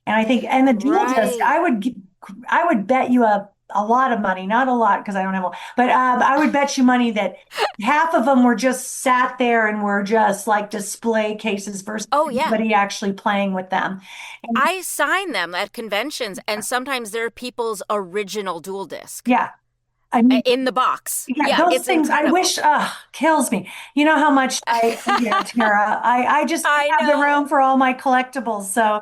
And I think, and the dual disc, I would bet you a lot of money, not a lot because I don't have a, but I would bet you money that half of them were just sat there and were just like display cases versus anybody actually playing with them. And I sign them at conventions, and sometimes they're people's original dual disc. Yeah. I mean, in the box. Yeah, those things incredible. I wish kills me. You know how much Tara. I just have the room for all my collectibles, so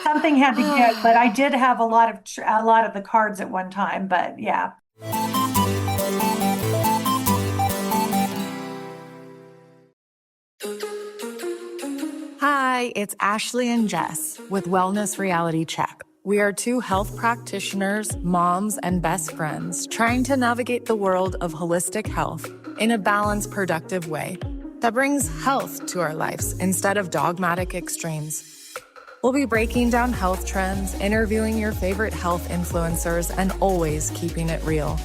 something had to give. But I did have a lot of the cards at one time. But yeah. Hi, it's Ashley and Jess with Wellness Reality Check. We are two health practitioners, moms, and best friends trying to navigate the world of holistic health in a balanced, productive way that brings health to our lives instead of dogmatic extremes. We'll be breaking down health trends, interviewing your favorite health influencers, and always keeping it real.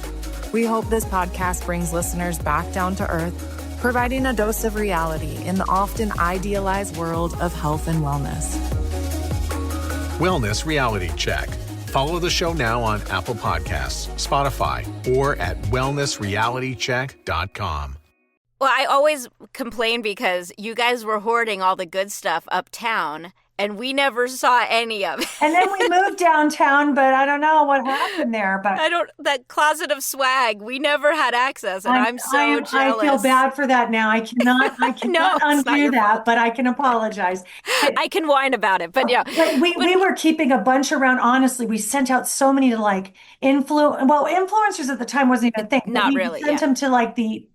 We hope this podcast brings listeners back down to earth, providing a dose of reality in the often idealized world of health and wellness. Wellness Reality Check. Follow the show now on Apple Podcasts, Spotify, or at wellnessrealitycheck.com. Well, I always complain because you guys were hoarding all the good stuff uptown, and we never saw any of it. And then we moved downtown, but I don't know what happened there. But that closet of swag, we never had access, and I'm so jealous. I feel bad for that now. I cannot undo that, but I can apologize. I can whine about it, but yeah. But we were keeping a bunch around. Honestly, we sent out so many to like influencers at the time wasn't even a thing. Not really. We sent them to like the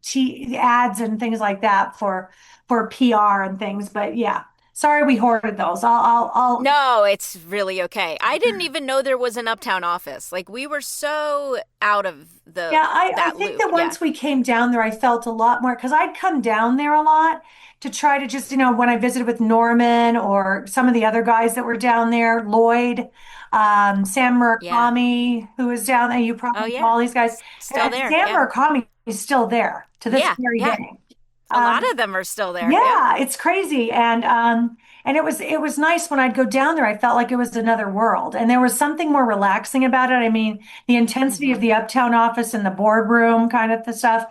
ads and things like that for PR and things. But yeah. Sorry, we hoarded those. I'll. No, it's really okay. I didn't even know there was an uptown office. Like we were so out of the. Yeah, I think that once we came down there, I felt a lot more because I'd come down there a lot to try to just, when I visited with Norman or some of the other guys that were down there, Lloyd, Sam Murakami, who was down there. You probably know all these guys. Still there. Sam Murakami is still there to this very day. A lot of them are still there. Yeah, it's crazy. And it was nice when I'd go down there. I felt like it was another world. And there was something more relaxing about it. I mean, the intensity of the uptown office and the boardroom kind of the stuff.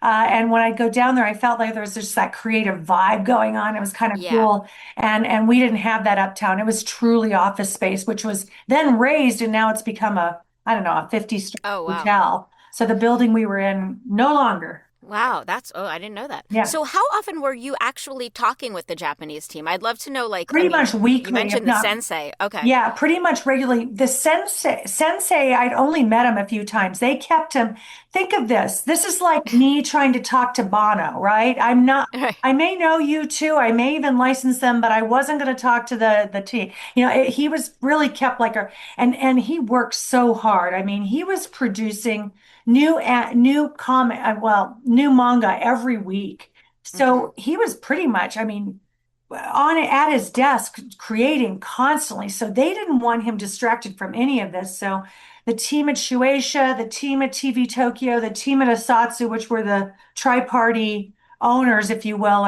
And when I'd go down there, I felt like there was just that creative vibe going on. It was kind of cool. And we didn't have that uptown. It was truly office space, which was then raised. And now it's become a 50-story hotel. So the building we were in, no longer. Wow, I didn't know that. Yeah. So how often were you actually talking with the Japanese team? I'd love to know, pretty much weekly. You mentioned the sensei. Okay. Yeah, pretty much regularly. The sensei, I'd only met him a few times. They kept him. Think of this. This is like me trying to talk to Bono, right? I'm not, I may know you too. I may even license them, but I wasn't going to talk to the team. He was really kept and he worked so hard. I mean, he was producing new manga every week. So he was pretty much, at his desk creating constantly. So they didn't want him distracted from any of this. So the team at Shueisha, the team at TV Tokyo, the team at Asatsu, which were the tri-party owners, if you will,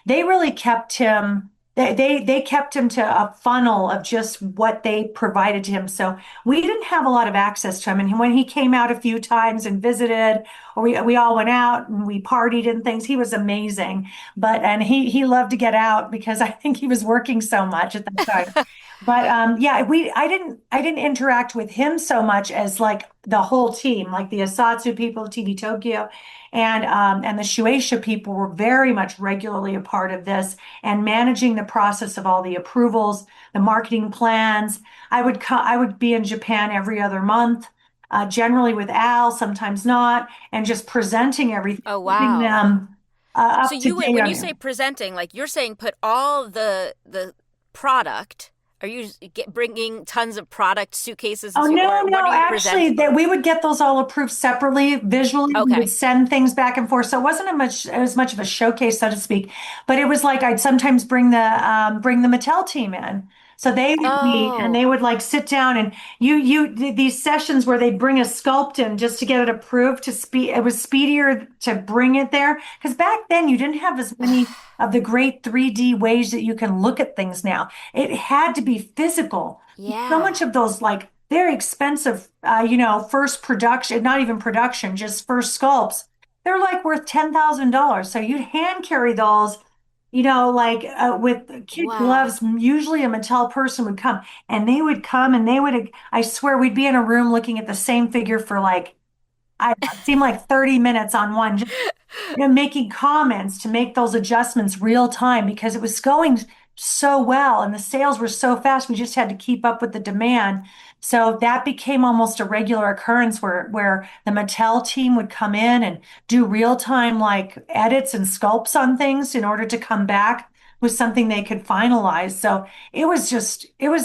they really kept him. They kept him to a funnel of just what they provided to him. So we didn't have a lot of access to him. And when he came out a few times and visited, or we all went out and we partied and things, he was amazing. And he loved to get out because I think he was working so much at that time. But I didn't interact with him so much as like the whole team, like the Asatsu people, TV Tokyo, and the Shueisha people were very much regularly a part of this and managing the process of all the approvals, the marketing plans. I would be in Japan every other month, generally with Al, sometimes not, and just presenting everything. Oh wow! Them, so when you say presenting, like you're saying, put all the product. Are you bringing tons of product suitcases? Oh, no. Actually, we would get those all approved separately, visually. Okay. We would send things back and forth. So it wasn't as much of a showcase, so to speak. But it was like I'd sometimes bring the Mattel team in. So they would meet and they would like sit down and these sessions where they bring a sculpt in just to get it approved it was speedier to bring it there. Because back then you didn't have as many of the great 3D ways that you can look at things now. It had to be physical. Yeah. So much of those like very expensive, first production, not even production, just first sculpts, they're like worth $10,000. So you'd hand carry those. With kid gloves, usually a Mattel person would come and I swear we'd be in a room looking at the same figure for it seemed like 30 minutes on one, just, making comments to make those adjustments real time because it was going so well and the sales were so fast. We just had to keep up with the demand. So that became almost a regular occurrence where the Mattel team would come in and do real time like edits and sculpts on things in order to come back was something they could finalize. So it was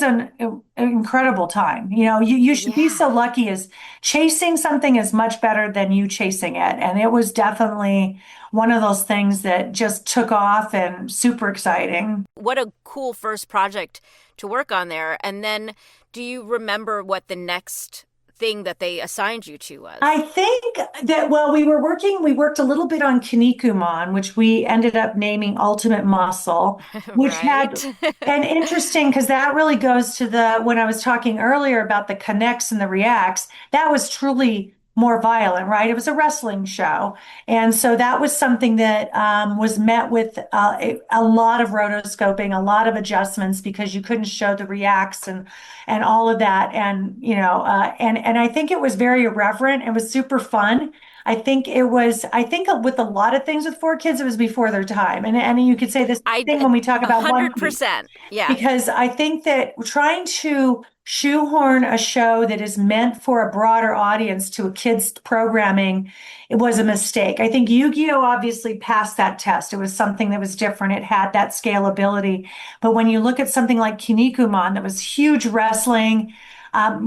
an incredible time. You should be so lucky, as chasing something is much better than you chasing it. And it was definitely one of those things that just took off and super exciting. What a cool first project to work on there. And then do you remember what the next thing that they assigned you to was? I think that, well, we worked a little bit on Kinnikuman, which we ended up naming Ultimate Muscle, which had, and interesting, because that really goes to when I was talking earlier about the connects and the reacts, that was truly more violent, right? It was a wrestling show. And so that was something that was met with a lot of rotoscoping, a lot of adjustments, because you couldn't show the reacts and all of that. And, and I think it was very irreverent. It was super fun. I think with a lot of things with 4Kids, it was before their time. And you could say this thing when we talk about 100%. Yeah. Because I think that trying to shoehorn a show that is meant for a broader audience to a kids programming, it was a mistake. I think Yu-Gi-Oh obviously passed that test. It was something that was different. It had that scalability. But when you look at something like Kinnikuman, that was huge wrestling,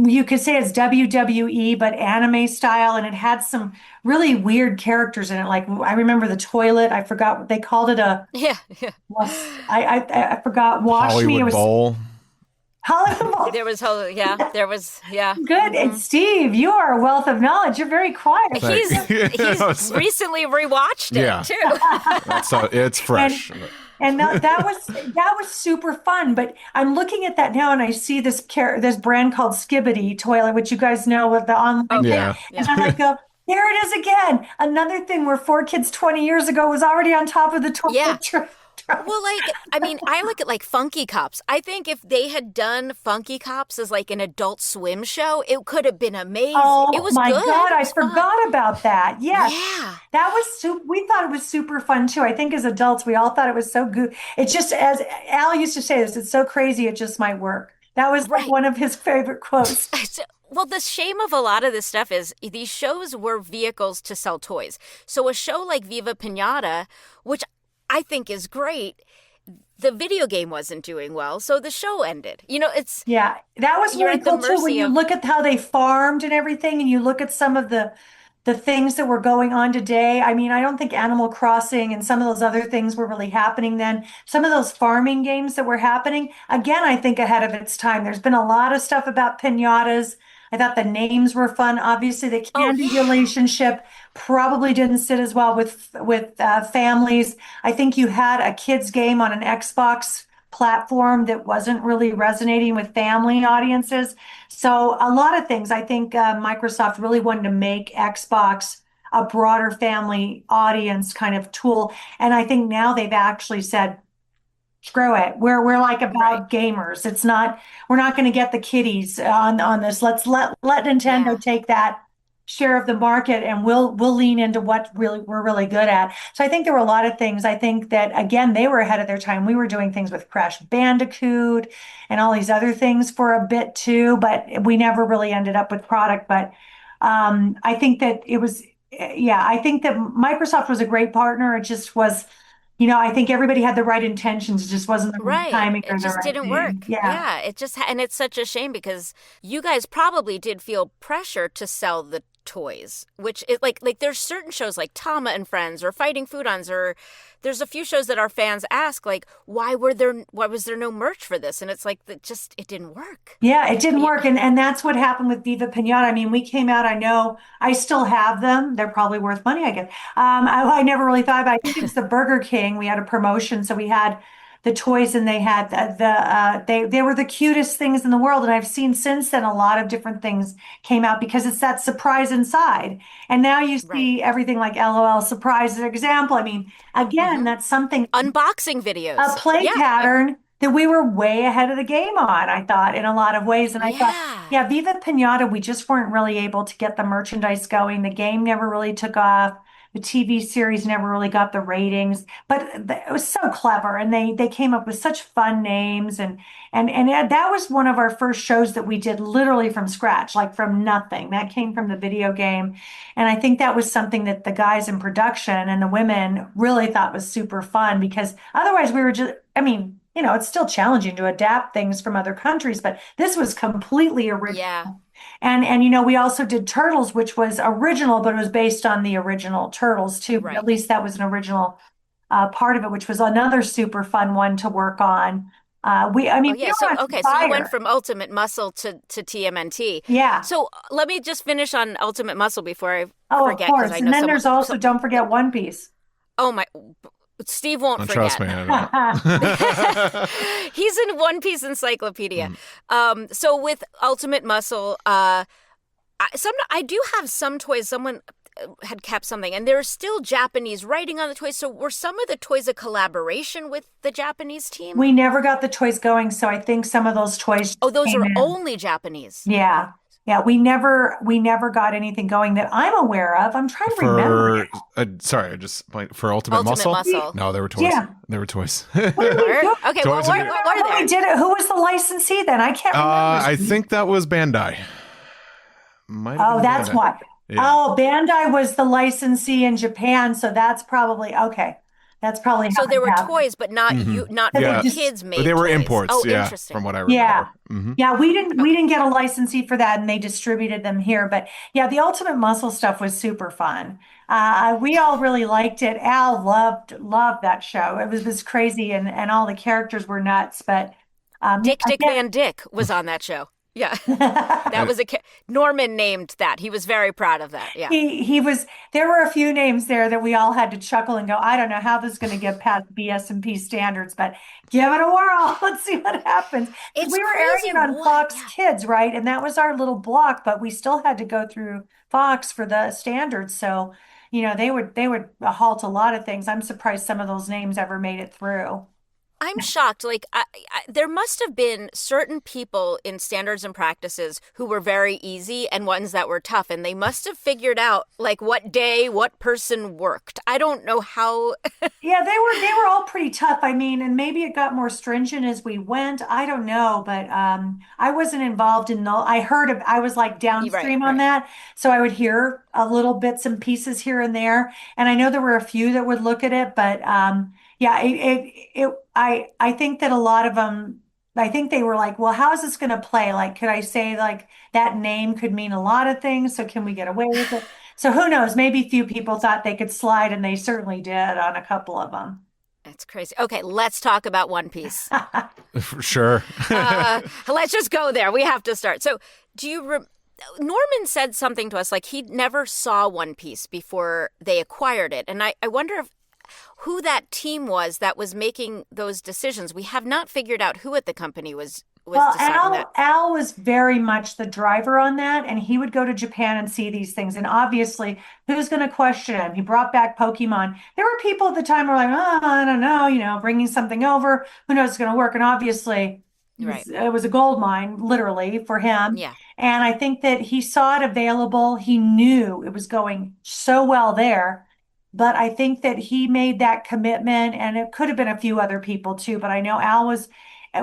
you could say it's WWE, but anime style, and it had some really weird characters in it. Like, I remember the toilet. I forgot what they called it. I forgot. Wash Hollywood Me. It was Bowl. Hollywood Bowl. There was, Good. And Steve, you are a wealth of knowledge. You're very quiet. He's recently rewatched it too. It's fresh. And that was super fun. But I'm looking at that now, and I see this brand called Skibbity toilet, which you guys know with the online. Yeah. And I go, there it is again. Another thing where 4Kids 20 years ago was already on top of the toilet. Yeah. Well, I look at Funky Cops. I think if they had done Funky Cops as an Adult Swim show, it could have been amazing. Oh, it was my good. God, I forgot about that. Yes. Yeah. That was we thought it was super fun too. I think as adults, we all thought it was so good. It's just, as Al used to say this, it's so crazy, it just might work. That was one of his favorite quotes. Well, the shame of a lot of this stuff is these shows were vehicles to sell toys. So a show like Viva Pinata, which I think is great, the video game wasn't doing well, so the show ended. That was really cool too. When you look at how they farmed and everything, and you look at some of the things that were going on today. I mean, I don't think Animal Crossing and some of those other things were really happening then. Some of those farming games that were happening, again, I think ahead of its time. There's been a lot of stuff about pinatas. I thought the names were fun. Obviously, the candy relationship probably didn't sit as well with families. I think you had a kids game on an Xbox platform that wasn't really resonating with family audiences. So a lot of things. I think Microsoft really wanted to make Xbox a broader family audience kind of tool. And I think now they've actually said, screw it. We're about gamers. It's not, we're not going to get the kiddies on this. Let's let Nintendo take that share of the market, and we'll lean into what we're really good at. So I think there were a lot of things. I think that, again, they were ahead of their time. We were doing things with Crash Bandicoot and all these other things for a bit too, but we never really ended up with product. But I think that I think that Microsoft was a great partner. It just was, I think everybody had the right intentions. It just wasn't the right timing. It just didn't work. Yeah. And it's such a shame, because you guys probably did feel pressure to sell the toys, which is like there's certain shows like Tama and Friends or Fighting Foodons, or there's a few shows that our fans ask, why was there no merch for this? And it's it didn't work. Yeah, it didn't work. And that's what happened with Viva Pinata. I mean, we came out, I know I still have them. They're probably worth money, I guess. I never really thought about it. I think it's the Burger King. We had a promotion. So we had the toys, and they had they were the cutest things in the world. And I've seen since then a lot of different things came out, because it's that surprise inside. And now you see everything like LOL surprise as an example. I mean, again, that's something, unboxing videos, a play pattern that we were way ahead of the game on, I thought, in a lot of ways. And I thought, Viva Pinata, we just weren't really able to get the merchandise going. The game never really took off. The TV series never really got the ratings, but it was so clever, and they came up with such fun names, and that was one of our first shows that we did literally from scratch, like from nothing. That came from the video game, and I think that was something that the guys in production and the women really thought was super fun, because otherwise we were just I mean, it's still challenging to adapt things from other countries, but this was completely original. Yeah. And we also did Turtles, which was original, but it was based on the original Turtles too. But Right. at least that was an original part of it, which was another super fun one to work on. We were on So you fire. went from Ultimate Muscle to TMNT. Yeah. So let me just finish on Ultimate Muscle before I Oh, forget. of course. 'Cause I And know then there's also, don't forget One Piece. Oh my, Steve won't forget. Trust me, I don't. He's in One Piece encyclopedia. So with Ultimate Muscle, I do have some toys. Someone had kept something, and there's still Japanese writing on the toys. So were some of the toys a collaboration with the Japanese team? We never got the toys going, so I think some of those toys. Oh, those came are in. only Japanese. Yeah. Yeah, we never got anything going that I'm aware of. I'm trying to remember. For Ultimate Muscle? Muscle. No, there were toys. Yeah. There were toys. Okay, well, Toys what in there. were there? We did it. Who was the licensee then? I can't remember. I think that was Bandai. Might have Oh, been that's Bandai. why. Yeah. Oh, Bandai was the licensee in Japan, so that's probably okay. That's probably So how there it were happened. toys, but not not Yeah. kids made. But they were toys. imports, Oh, yeah, interesting. from what I remember. Yeah. Mhm. Yeah, we didn't get a licensee for that, and they distributed them here. But yeah, the Ultimate Muscle stuff was super fun. We all really liked it. Al loved that show. It was crazy, and all the characters were nuts. But Dick again- Van Dyke was on that show. Yeah, that was Norman named that. He was very proud of that. Yeah, he was. There were a few names there that we all had to chuckle and go, I don't know how this is going to get past BS&P standards, but give it a whirl. Let's see what happens. It's We were airing crazy it on what- Fox yeah. Kids, right? And that was our little block, but we still had to go through Fox for the standards. So, they would halt a lot of things. I'm surprised some of those names ever made it through. I'm shocked. Like, there must have been certain people in standards and practices who were very easy and ones that were tough, and they must have figured out like what day what person worked. I don't know how. Yeah, they were all pretty tough. I mean, and maybe it got more stringent as we went. I don't know, but I wasn't involved in I was like downstream on that, so I would hear a little bits and pieces here and there, and I know there were a few that would look at it, but yeah, I think that a lot of them, I think they were like, well, how is this going to play? Like, could I say like that name could mean a lot of things? So can we get away with it? So who knows? Maybe few people thought they could slide, and they certainly did on a couple of them. That's crazy. Okay, let's talk about One Piece. For sure. Let's just go there. We have to start. So, Norman said something to us like he never saw One Piece before they acquired it, and I wonder who that team was that was making those decisions. We have not figured out who at the company was deciding that. Al was very much the driver on that, and he would go to Japan and see these things. And obviously, who's going to question him? He brought back Pokemon. There were people at the time who were like, oh, I don't know, bringing something over. Who knows it's going to work? And obviously, it was a gold mine, literally, for him. Yeah. And I think that he saw it available. He knew it was going so well there. But I think that he made that commitment, and it could have been a few other people too. But I know Al was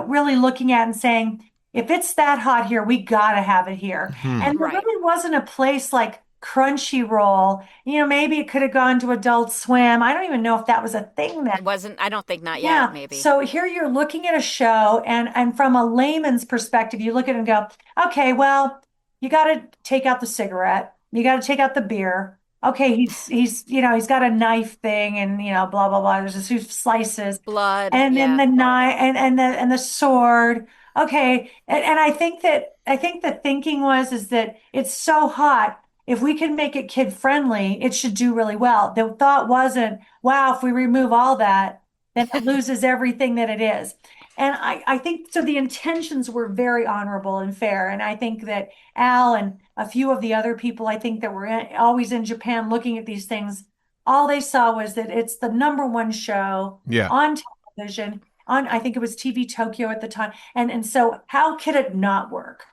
really looking at and saying, if it's that hot here, we got to have it here. And there really wasn't a place like Crunchyroll. Maybe it could have gone to Adult Swim. I don't even know if that was a thing then. It wasn't. I don't think not yet, maybe. So here you're looking at a show, and from a layman's perspective, you look at it and go, okay, well, you got to take out the cigarette. You got to take out the beer. Okay, he's got a knife thing, and blah blah blah. There's a few slices, blood, and then the knife and the sword. Okay, and I think the thinking is that it's so hot. If we can make it kid friendly, it should do really well. The thought wasn't, wow, if we remove all that, then it loses everything that it is. And I think so. The intentions were very honorable and fair. And I think that Al and a few of the other people, I think that were always in Japan looking at these things, all they saw was that it's the number one show on television. I think it was TV Tokyo at the time. And so how could it not work?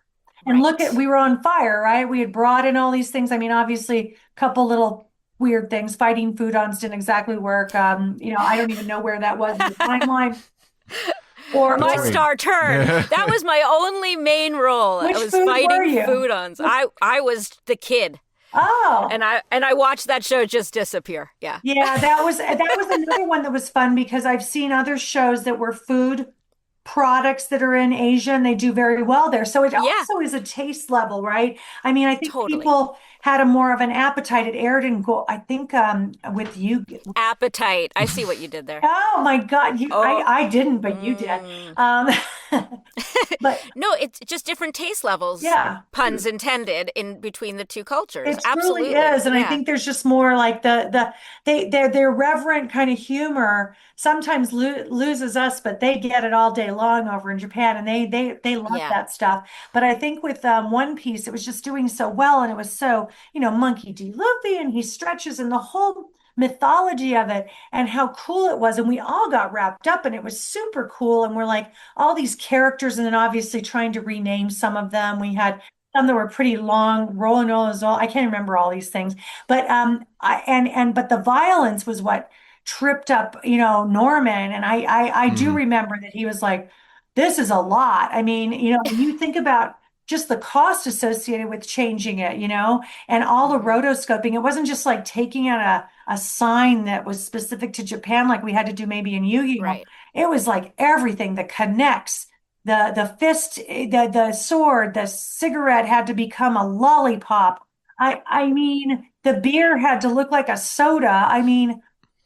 And we were on fire, right? We had brought in all these things. I mean, obviously, a couple little weird things. Fighting foodons didn't exactly work. I don't even know where that was in the timeline. My star turn. That was my only main role. Which I was food fighting were you? foodons. I was the kid. Oh. And I watched that show just disappear. Yeah. Yeah, that was another one that was fun because I've seen other shows that were food products that are in Asia and they do very well there. So it also is a taste level, right? I mean, I think people had a more of an appetite. It aired in I think with you. Appetite. I see what you did there. Oh my God. I didn't, but you did. But no, it's just different taste levels. Yeah. Puns intended in between the two cultures. It Absolutely truly is. And I think there's just more like their reverent kind of humor sometimes loses us, but they get it all day long over in Japan and they love that stuff. But I think with One Piece, it was just doing so well and it was so, Monkey D. Luffy and he stretches and the whole mythology of it and how cool it was. And we all got wrapped up and it was super cool. And we're like all these characters and then obviously trying to rename some of them. We had some that were pretty long, Roland Olazol. I can't remember all these things, but but the violence was what tripped up, Norman. And I do remember that he was like, this is a lot. I mean, you think about just the cost associated with changing it, and all the rotoscoping. It wasn't just like taking out a sign that was specific to Japan, like we had to do maybe in Yu-Gi-Oh. Right. It was like everything that connects. The fist, the sword, the cigarette had to become a lollipop. I mean, the beer had to look like a soda. I mean,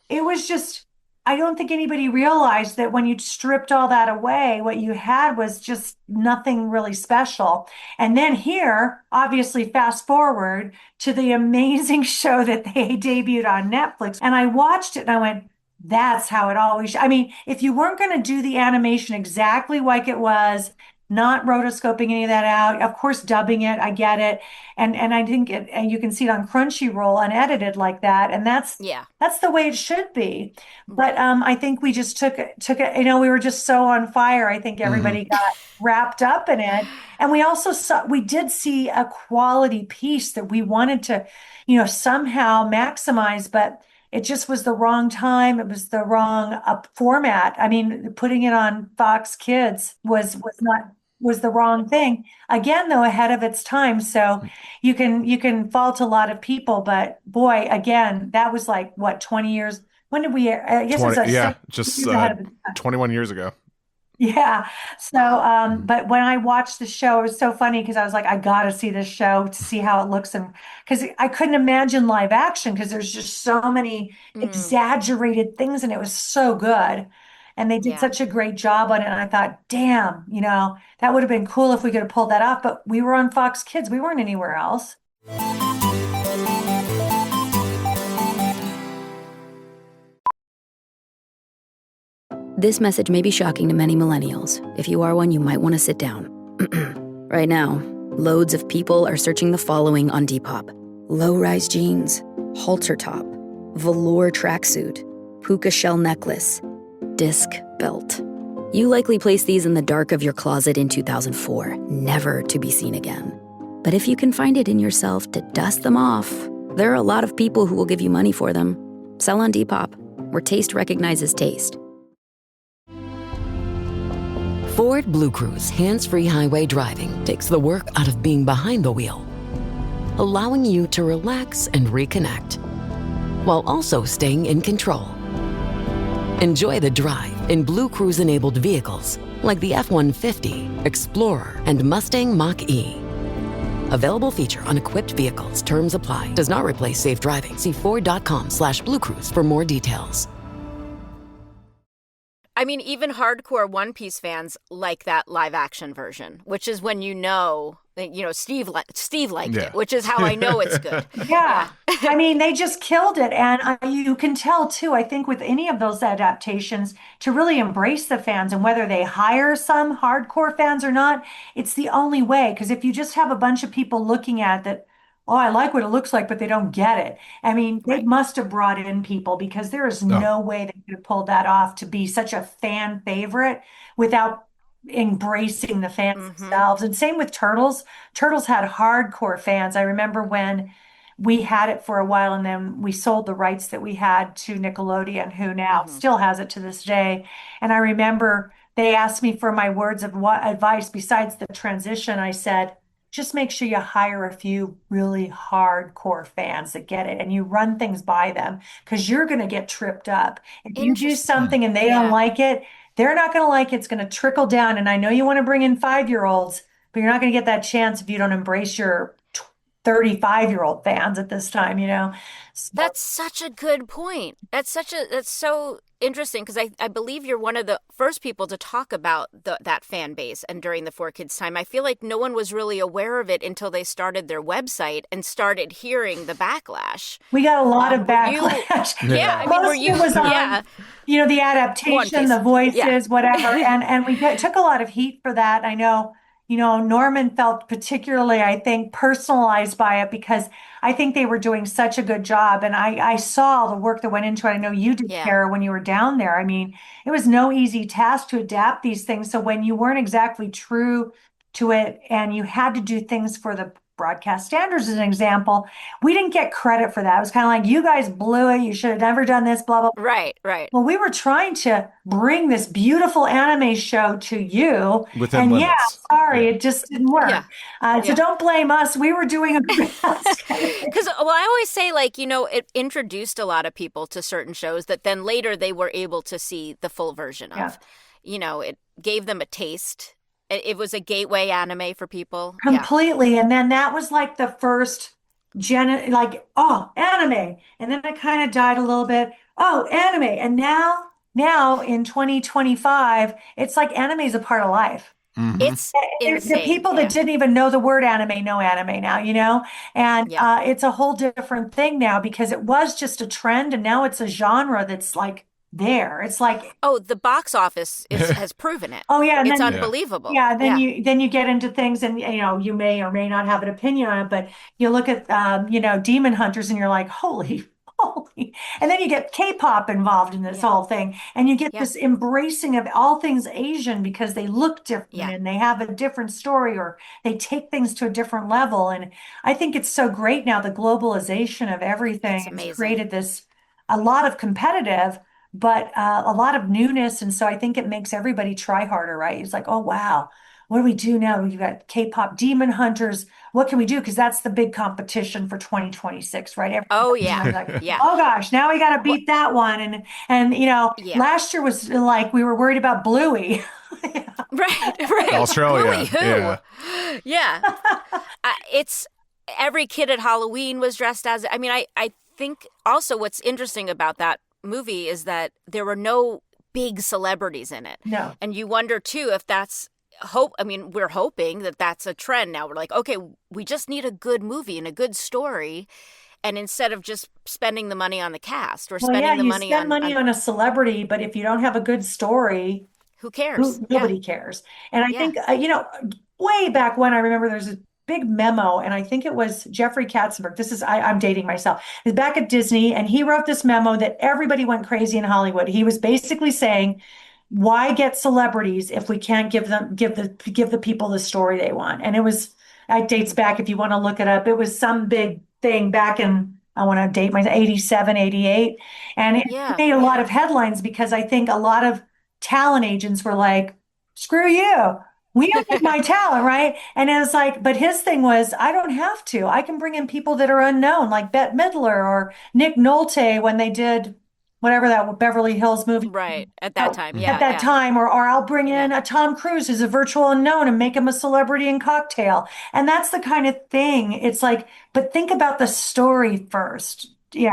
it was just, I don't think anybody realized that when you stripped all that away, what you had was just nothing really special. And then here, obviously, fast forward to the amazing show that they debuted on Netflix. And I watched it and I went, that's how it always, I mean, if you weren't going to do the animation exactly like it was, not rotoscoping any of that out, of course, dubbing it, I get it. And I think and you can see it on Crunchyroll unedited like that. And that's the way it should be. But I think we just took it, we were just so on fire. I think everybody got wrapped up in it. And we did see a quality piece that we wanted to, somehow maximize, but it just was the wrong time. It was the wrong format. I mean, putting it on Fox Kids was the wrong thing. Again, though, ahead of its time. So you can fault a lot of people, but boy, again, that was like what, 20 years. When did we? I guess 20, it was just 21 years ago. Yeah. So, but when I watched the show, it was so funny because I was like, I got to see this show to see how it looks. And because I couldn't imagine live action because there's just so many exaggerated things and it was so good. And they did such a great job on it. And I thought, damn, that would have been cool if we could have pulled that off. But we were on Fox Kids. We weren't anywhere else. This message may be shocking to many millennials. If you are one, you might want to sit down. Right now, loads of people are searching the following on Depop: low-rise jeans, halter top, velour tracksuit, puka shell necklace, disc belt. You likely placed these in the dark of your closet in 2004, never to be seen again. But if you can find it in yourself to dust them off, there are a lot of people who will give you money for them. Sell on Depop, where taste recognizes taste. Ford Blue Cruise hands-free highway driving takes the work out of being behind the wheel, allowing you to relax and reconnect, while also staying in control. Enjoy the drive in Blue Cruise-enabled vehicles like the F-150, Explorer, and Mustang Mach-E. Available feature on equipped vehicles. Terms apply. Does not replace safe driving. See Ford.com/Blue Cruise for more details. I mean, even hardcore One Piece fans like that live action version, which is when Steve liked it, which is how I know it's good. Yeah. I mean, they just killed it. And you can tell, too, I think with any of those adaptations, to really embrace the fans and whether they hire some hardcore fans or not, it's the only way. Because if you just have a bunch of people looking at that, oh, I like what it looks like, but they don't get it. I mean, they must have brought in people because there is no way they could have pulled that off to be such a fan favorite without embracing the fans themselves. And same with Turtles. Turtles had hardcore fans. I remember when we had it for a while and then we sold the rights that we had to Nickelodeon, who now still has it to this day. And I remember they asked me for my words of advice besides the transition. I said, just make sure you hire a few really hardcore fans that get it and you run things by them because you're going to get tripped up. If you do something and they don't like it, they're not going to like it. It's going to trickle down. And I know you want to bring in 5-year-olds, but you're not going to get that chance if you don't embrace your 35-year-old fans at this time, you know? So, that's such a good point. That's so interesting because I believe you're one of the first people to talk about that fan base. And during the 4Kids time, I feel like no one was really aware of it until they started their website and started hearing the backlash. We got a lot of backlash. Were you? Was on, you know, the adaptation, the voices, whatever. And we took a lot of heat for that. I know. You know, Norman felt particularly, I think, personalized by it because I think they were doing such a good job. And I saw the work that went into it. I know you did, Kara, when you were down there. I mean, it was no easy task to adapt these things. So when you weren't exactly true to it and you had to do things for the broadcast standards, as an example, we didn't get credit for that. It was kind of like, you guys blew it. You should have never done this, blah, blah, blah. Right. Well, we were trying to bring this beautiful anime show to you. Within limits. It just didn't work. So don't blame us. We were doing a best. Because, I always say, like, you know, it introduced a lot of people to certain shows that then later they were able to see the full version of. You know, it gave them a taste. It was a gateway anime for people. Completely. Yeah. And then that was like the first anime. And then it kind of died a little bit. Oh, anime. And now in 2025, it's like anime is a part of life. Mm-hmm. It's insane. The people that didn't even know the word anime know anime now, you know? And it's a whole different thing now because it was just a trend and now it's a genre that's like there. It's like, the box office has proven it. And it's unbelievable. Then you get into things and you know you may or may not have an opinion on it, but you look at Demon Hunters and you're like, holy. And then you get K-pop involved in this whole thing and you get this embracing of all things Asian because they look different and they have a different story or they take things to a different level. And I think it's so great now, the globalization of everything has created a lot of competitive but a lot of newness. And so I think it makes everybody try harder, right? It's like, oh, wow, what do we do now? We've got K-pop Demon Hunters. What can we do? Because that's the big competition for 2026, right? Oh, gosh, now we got to beat that one. And you know, last year was like we were worried about Bluey. Right. Australia. Bluey, it's every kid at Halloween was dressed as, I mean, I think also what's interesting about that movie is that there were no big celebrities in it. No. And you wonder too if that's we're hoping that that's a trend now. We're like, okay, we just need a good movie and a good story. And instead of just spending the money on the cast or spending the money on a celebrity, but if you don't have a good story, who cares? Nobody cares. And I think, way back when I remember there's a big memo, and I think it was Jeffrey Katzenberg. I'm dating myself. He's back at Disney, and he wrote this memo that everybody went crazy in Hollywood. He was basically saying, why get celebrities if we can't give the people the story they want? And it dates back, if you want to look it up, it was some big thing back in, I want to date myself, 87, 88. And it made a lot of headlines because I think a lot of talent agents were like, screw you. We don't get my talent, right? And it was like, but his thing was, I don't have to. I can bring in people that are unknown, like Bette Midler or Nick Nolte when they did whatever that Beverly Hills movie. Right, at that time, time. Or I'll bring in a Tom Cruise who's a virtual unknown and make him a celebrity in Cocktail. And that's the kind of thing. It's like, but think about the story first. Yeah.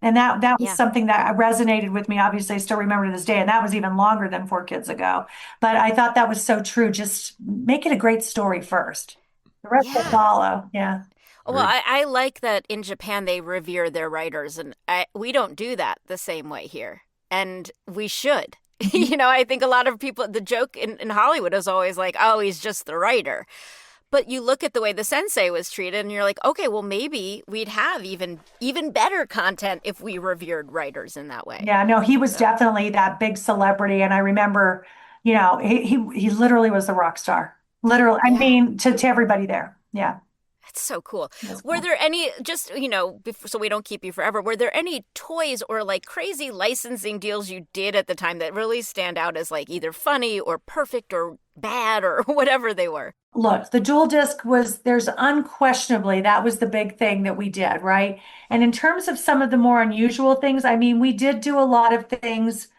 And that was something that resonated with me. Obviously, I still remember to this day. And that was even longer than 4Kids ago. But I thought that was so true. Just make it a great story first. The rest will follow. Yeah. Well, I like that in Japan they revere their writers. And we don't do that the same way here. And we should. You know, I think a lot of people, the joke in Hollywood is always like, oh, he's just the writer. But you look at the way the sensei was treated and you're like, okay, well, maybe we'd have even better content if we revered writers in that way. Yeah, no, he was definitely that big celebrity. And I remember, you know, he literally was the rock star. Literally. I mean, to everybody there. Yeah. That's so cool. That's Were cool. there any, just, so we don't keep you forever, were there any toys or like crazy licensing deals you did at the time that really stand out as like either funny or perfect or bad or whatever they were? Look, the dual disc there's unquestionably, that was the big thing that we did, right? And in terms of some of the more unusual things, I mean, we did do a lot of things,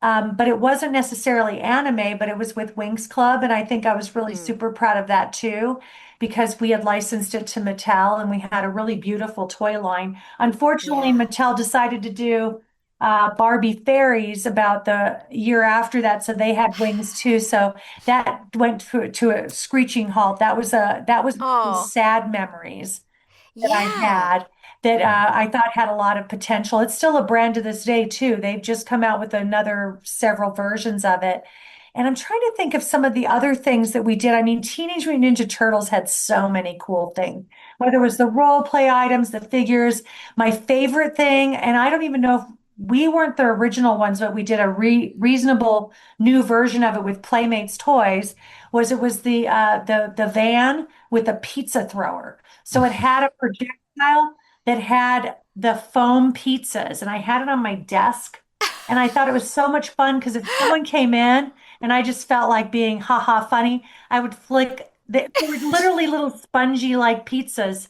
but it wasn't necessarily anime, but it was with Winx Club. And I think I was really super proud of that too, because we had licensed it to Mattel and we had a really beautiful toy line. Unfortunately, Mattel decided to do Barbie fairies about the year after that, so they had wings too. So that went to a screeching halt. That was sad memories that I had that I thought had a lot of potential. It's still a brand to this day too. They've just come out with another several versions of it. And I'm trying to think of some of the other things that we did. I mean, Teenage Mutant Ninja Turtles had so many cool things, whether it was the role play items, the figures. My favorite thing, and I don't even know if we weren't the original ones, but we did a reasonable new version of it with Playmates toys. It was the van with a pizza thrower. So it had a projectile that had the foam pizzas, and I had it on my desk. And I thought it was so much fun because if someone came in and I just felt like being haha funny, I would flick. They were literally little spongy like pizzas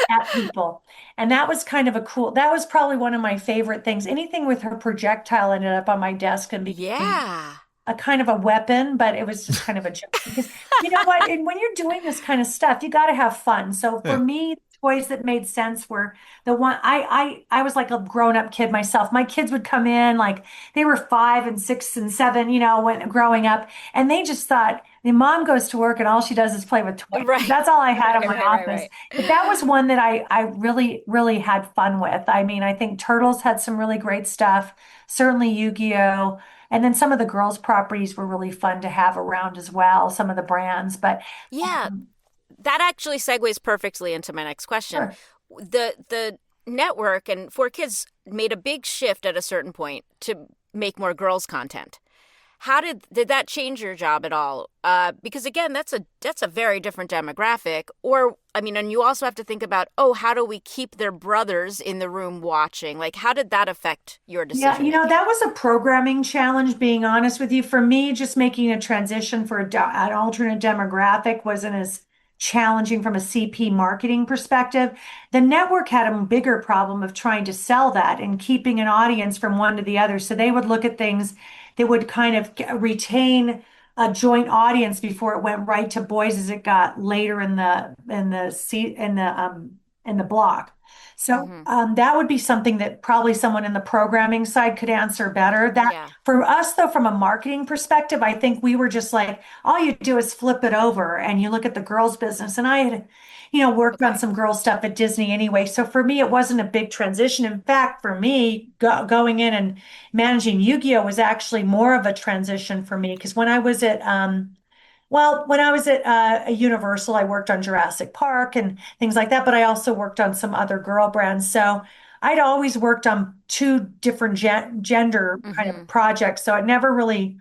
at people. And that was kind of that was probably one of my favorite things. Anything with her projectile ended up on my desk and became a kind of a weapon, but it was just kind of a joke. Because you know what? And when you're doing this kind of stuff, you got to have fun. So for me, toys that made sense were the one I was like a grown-up kid myself. My kids would come in like they were 5 and 6 and 7, when growing up, and they just thought the mom goes to work and all she does is play with toys. Right. That's all I had in my office. But that was one that I really, really had fun with. I mean, I think Turtles had some really great stuff, certainly Yu-Gi-Oh! And then some of the girls' properties were really fun to have around as well, some of the brands. But that actually segues perfectly into my next question. Sure. The network and 4Kids made a big shift at a certain point to make more girls content. How did that change your job at all? Because again, that's a very different demographic. Or I mean, and you also have to think about, how do we keep their brothers in the room watching? Like, how did that affect your decision? Yeah, that was a programming challenge, being honest with you. For me, just making a transition for an alternate demographic wasn't as challenging from a CP marketing perspective. The network had a bigger problem of trying to sell that and keeping an audience from one to the other. So they would look at things that would kind of retain a joint audience before it went right to boys as it got later in the block. So that would be something that probably someone in the programming side could answer better. For us, though, from a marketing perspective, I think we were just like, all you do is flip it over and you look at the girls' business. And I had, worked on some girls' stuff at Disney anyway. So for me, it wasn't a big transition. In fact, for me, going in and managing Yu-Gi-Oh! Was actually more of a transition for me because when I was at a Universal, I worked on Jurassic Park and things like that, but I also worked on some other girl brands. So I'd always worked on two different gender kind of projects. So I never really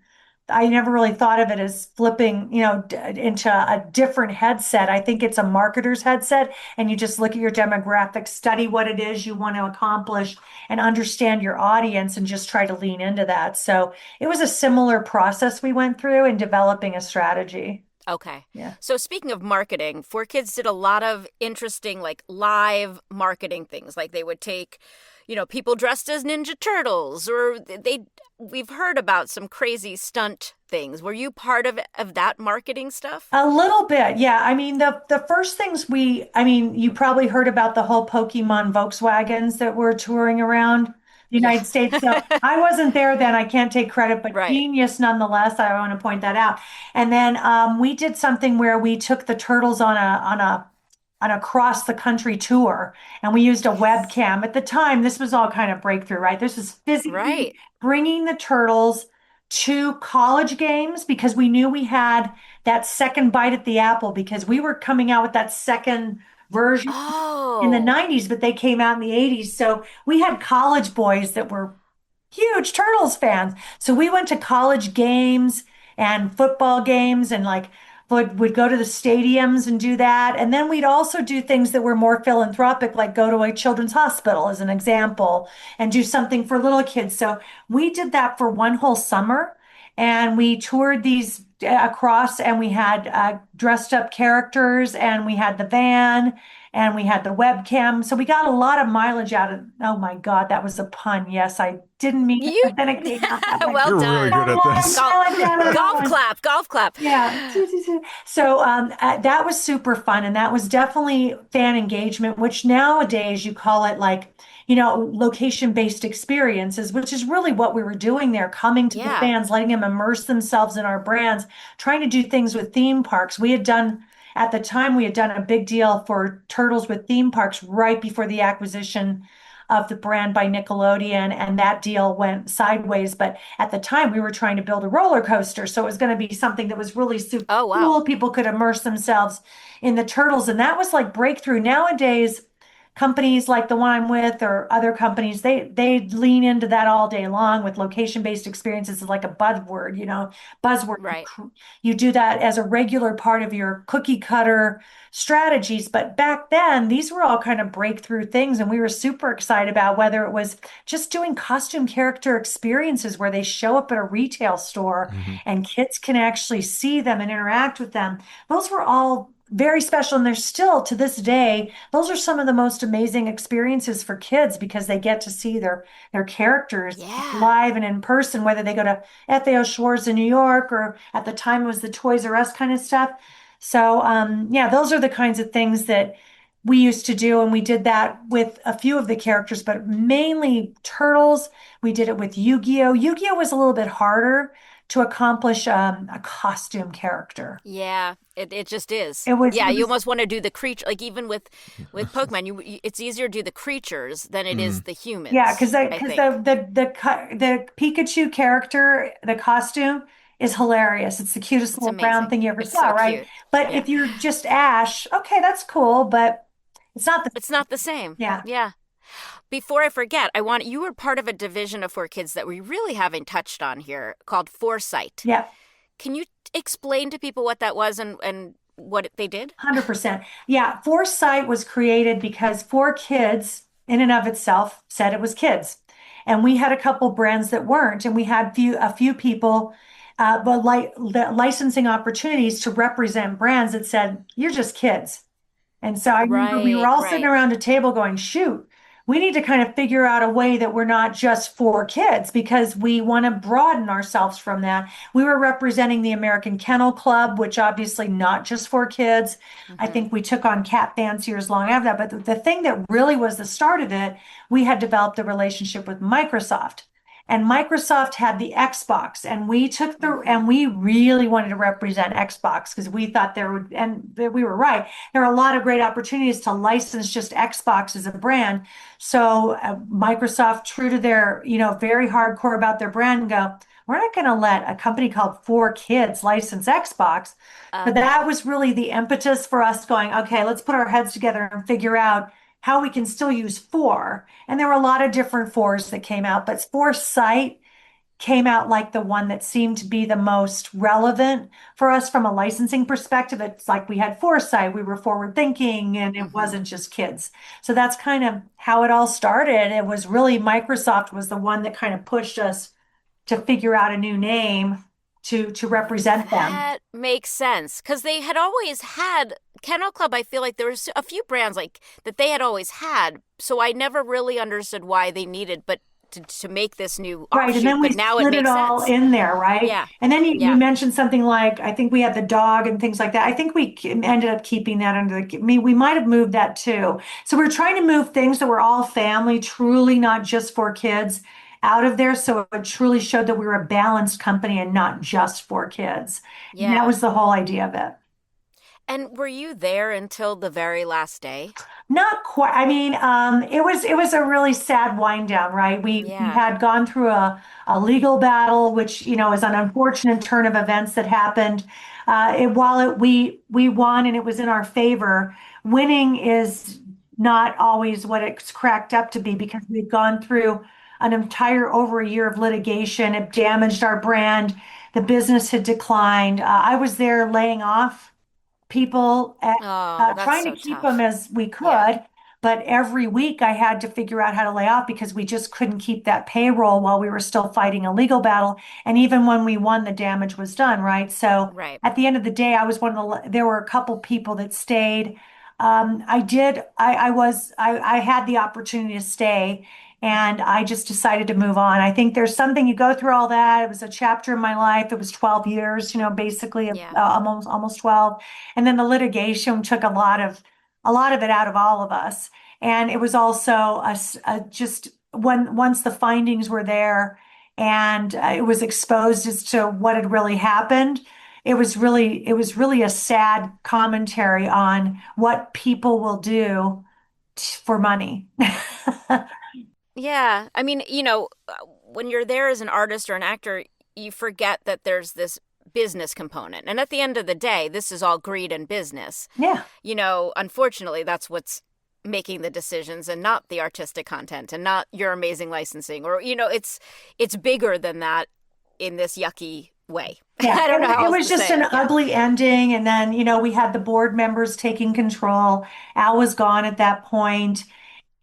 thought of it as flipping, into a different headset. I think it's a marketer's headset, and you just look at your demographics, study what it is you want to accomplish, and understand your audience, and just try to lean into that. So it was a similar process we went through in developing a strategy. Okay. Yeah. So speaking of marketing, 4Kids did a lot of interesting, like, live marketing things. Like they would take, people dressed as Ninja Turtles, or we've heard about some crazy stunt things. Were you part of that marketing stuff? A little bit, yeah. I mean, the first things you probably heard about the whole Pokemon Volkswagens that were touring around the United States. So I wasn't there then. I can't take credit, but genius nonetheless. I want to point that out. And then we did something where we took the Turtles on a cross the country tour, and we used a webcam. At the time, this was all kind of breakthrough, right? This was physically bringing the Turtles to college games because we knew we had that second bite at the apple because we were coming out with that second version in the 90s, but they came out in the 80s. So we had college boys that were huge Turtles fans. So we went to college games and football games and like would go to the stadiums and do that. And then we'd also do things that were more philanthropic, like go to a children's hospital as an example, and do something for little kids. So we did that for one whole summer, and we toured these across, and we had dressed up characters, and we had the van, and we had the webcam. So we got a lot of mileage out of, oh my God, that was a pun. Yes, I didn't mean it, but then it came out that way. Well You're done. really good at this. Golf clap. Yeah. So that was super fun. And that was definitely fan engagement, which nowadays you call it like, location-based experiences, which is really what we were doing there, coming to the fans, letting them immerse themselves in our brands, trying to do things with theme parks. At the time, we had done a big deal for Turtles with theme parks right before the acquisition of the brand by Nickelodeon, and that deal went sideways. But at the time, we were trying to build a roller coaster, so it was going to be something that was really super cool. People could immerse themselves in the Turtles, and that was like breakthrough. Nowadays, companies like the one I'm with or other companies, they lean into that all day long with location-based experiences is like a buzzword, buzzword. Right. You do that as a regular part of your cookie cutter strategies. But back then, these were all kind of breakthrough things. And we were super excited about whether it was just doing costume character experiences where they show up at a retail store and kids can actually see them and interact with them. Those were all very special, and they're still to this day, those are some of the most amazing experiences for kids because they get to see their characters live and in person, whether they go to FAO Schwarz in New York or at the time it was the Toys R Us kind of stuff. So those are the kinds of things that we used to do, and we did that with a few of the characters, but mainly Turtles. We did it with Yu-Gi-Oh. Yu-Gi-Oh was a little bit harder to accomplish a costume character. Yeah, it just is. It was. You almost want to do the creature, like even with Pokemon, it's easier to do the creatures than it is the humans. Yeah, because the Pikachu character, the costume is hilarious. It's the cutest little brown thing you ever saw, right? Cute. But if you're just Ash, okay, that's cool, but it's not the same. Yeah. Yeah. Before I forget, you were part of a division of 4Kids that we really haven't touched on here called Foresight. Yeah. Can you explain to people what that was and what they did? 100%. Yeah. Foresight was created because 4Kids in and of itself said it was kids. And we had a couple brands that weren't, and we had a few people, but the licensing opportunities to represent brands that said, you're just kids. And so I remember we were all sitting around a table going, shoot, we need to kind of figure out a way that we're not just for kids because we want to broaden ourselves from that. We were representing the American Kennel Club, which obviously not just for kids. I think we took on cat fanciers long after that. But the thing that really was the start of it, we had developed a relationship with Microsoft. And Microsoft had the Xbox, and we really wanted to represent Xbox because we thought and we were right. There are a lot of great opportunities to license just Xbox as a brand. So Microsoft, true to their, very hardcore about their brand, go, we're not going to let a company called 4Kids license Xbox. But that was really the impetus for us going, okay, let's put our heads together and figure out how we can still use 4. And there were a lot of different 4s that came out, but Foresight came out like the one that seemed to be the most relevant for us from a licensing perspective. It's like we had foresight, we were forward thinking, and it wasn't just kids. So that's kind of how it all started. It was really Microsoft was the one that kind of pushed us to figure out a new name to represent them. That makes sense because they had always had Kennel Club. I feel like there was a few brands like that they had always had, so I never really understood why they needed, but to make this new offshoot. Right, and then we split it all in there, right? Yeah. And then you mentioned something like, I think we had the dog and things like that. I think we ended up keeping that under we might have moved that too. So we're trying to move things that were all family, truly not just for kids, out of there. So it truly showed that we were a balanced company and not just for kids. Yeah. And that was the whole idea of it. And were you there until the very last day? Not quite. I mean, it was a really sad wind down, right? We had gone through a legal battle, which, is an unfortunate turn of events that happened. We won and it was in our favor, winning is not always what it's cracked up to be because we've gone through an entire over a year of litigation. It damaged our brand. the business had declined. I was there laying off people, That's trying to so keep tough. them as we could. Yeah. But every week I had to figure out how to lay off because we just couldn't keep that payroll while we were still fighting a legal battle. And even when we won, the damage was done, right? So Right. at the end of the day, I was one of there were a couple people that stayed. I had the opportunity to stay, and I just decided to move on. I think there's something, you go through all that. It was a chapter in my life. It was 12 years, basically, Yeah. almost 12. And then the litigation took a lot of it out of all of us. And it was also just once the findings were there and it was exposed as to what had really happened, it was really a sad commentary on what people will do for money. Yeah. I mean, when you're there as an artist or an actor, you forget that there's this business component. And at the end of the day, this is all greed and business. Yeah. Unfortunately, that's what's making the decisions and not the artistic content and not your amazing licensing or, it's bigger than that in this yucky way. Yeah, I don't know how it else was to just say an it. Yeah. ugly ending. And then, we had the board members taking control. Al was gone at that point.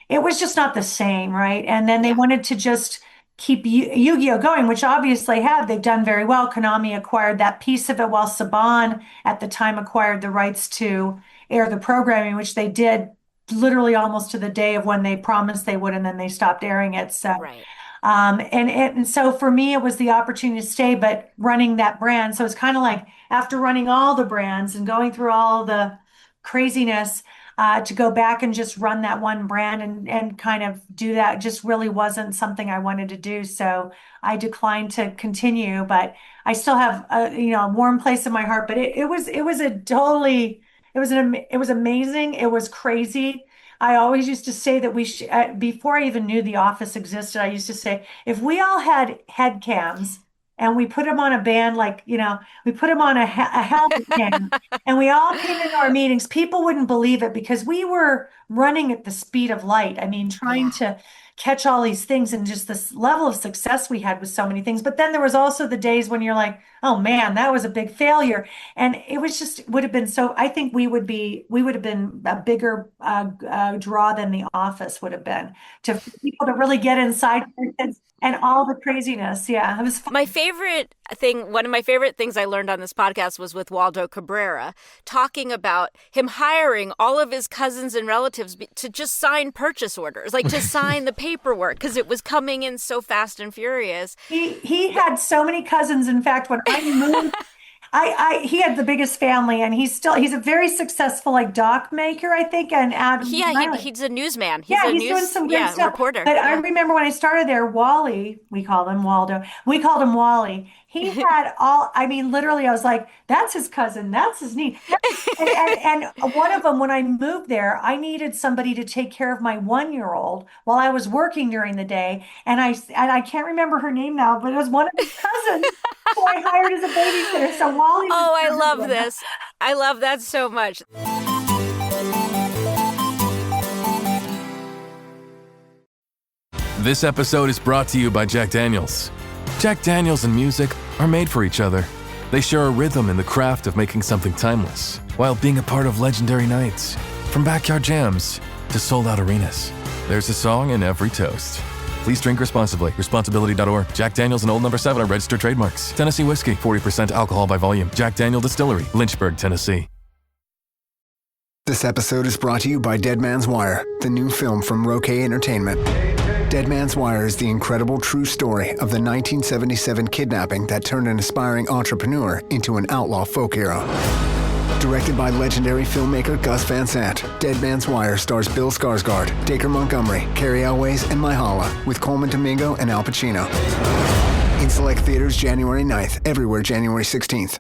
It was just not the same, right? And then they Yeah. wanted to just keep Yu-Gi-Oh going, which obviously they've done very well. Konami acquired that piece of it, while Saban at the time acquired the rights to air the programming, which they did literally almost to the day of when they promised they would, and then they stopped airing it. So Right. and so for me, it was the opportunity to stay, but running that brand. So it's kind of like after running all the brands and going through all the craziness, to go back and just run that one brand and kind of do that just really wasn't something I wanted to do. So I declined to continue, but I still have a warm place in my heart. But it was amazing. It was crazy. I always used to say that before I even knew The Office existed, I used to say, if we all had head cams and we put them on a band, we put them on a helmet cam and we all came into our meetings, people wouldn't believe it because we were running at the speed of light. I mean, trying to catch all these things, and just this level of success we had with so many things. But then there was also the days when you're like, oh man, that was a big failure. And it was just, would have been I think we would have been a bigger draw than The Office would have been, to for people to really get inside and all the craziness. Yeah, it was fun. One of my favorite things I learned on this podcast was with Waldo Cabrera, talking about him hiring all of his cousins and relatives to just sign purchase orders, like to sign the paperwork, because it was coming in so fast and furious. He had so many cousins. In fact, when I moved, he had the biggest family, and he's a very successful doc maker, I think. And he's a newsman. He's doing some good stuff. Reporter. But I remember when I started there, Wally, we called him Waldo. We called him Wally. He had literally, I was like, that's his cousin, that's his niece. And one of them, when I moved there, I needed somebody to take care of my 1-year-old while I was working during the day. And I can't remember her name now, but it was one of his cousins who I hired as a babysitter. So Wally. Oh, I love this. I love that so much. This episode is brought to you by Jack Daniels. Jack Daniels and music are made for each other. They share a rhythm in the craft of making something timeless, while being a part of legendary nights. From backyard jams to sold-out arenas, there's a song in every toast. Please drink responsibly. Responsibility.org. Jack Daniels and Old No. 7 are registered trademarks. Tennessee whiskey, 40% alcohol by volume. Jack Daniel Distillery, Lynchburg, Tennessee. This episode is brought to you by Dead Man's Wire, the new film from Roquet Entertainment. Dead Man's Wire is the incredible true story of the 1977 kidnapping that turned an aspiring entrepreneur into an outlaw folk hero. Directed by legendary filmmaker Gus Van Sant, Dead Man's Wire stars Bill Skarsgård, Dacre Montgomery, Carrie Elways, and Myha'la, with Coleman Domingo and Al Pacino. In select theaters January 9th, everywhere January 16th.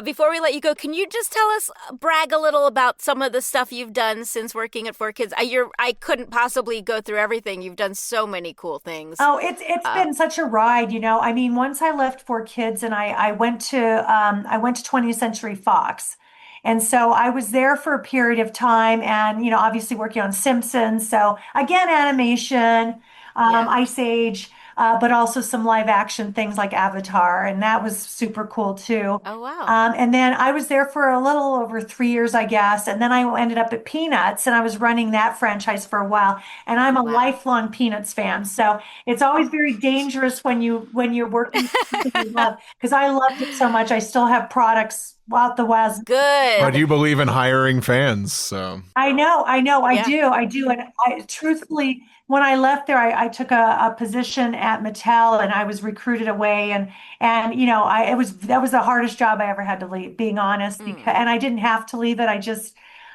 Before we let you go, can you just tell us, brag a little about some of the stuff you've done since working at 4Kids? I couldn't possibly go through everything. You've done so many cool things. Oh, it's been such a ride, I mean, once I left 4Kids and I went to 20th Century Fox. And so I was there for a period of time and, obviously working on Simpsons. So again, animation, Ice Age. but also some live action things like Avatar, and that was super cool too. Oh, wow. And then I was there for a little over 3 years, I guess, and then I ended up at Peanuts, and I was running that franchise for a while. And I'm a lifelong Peanuts fan, so it's always very dangerous when you're working with something you love, because I loved it so much. I still have products out the wazoo. Good. But you believe in hiring fans, so. I know, I do. And I truthfully, when I left there, I took a position at Mattel, and I was recruited away, and that was the hardest job I ever had to leave, being honest, and I didn't have to leave it.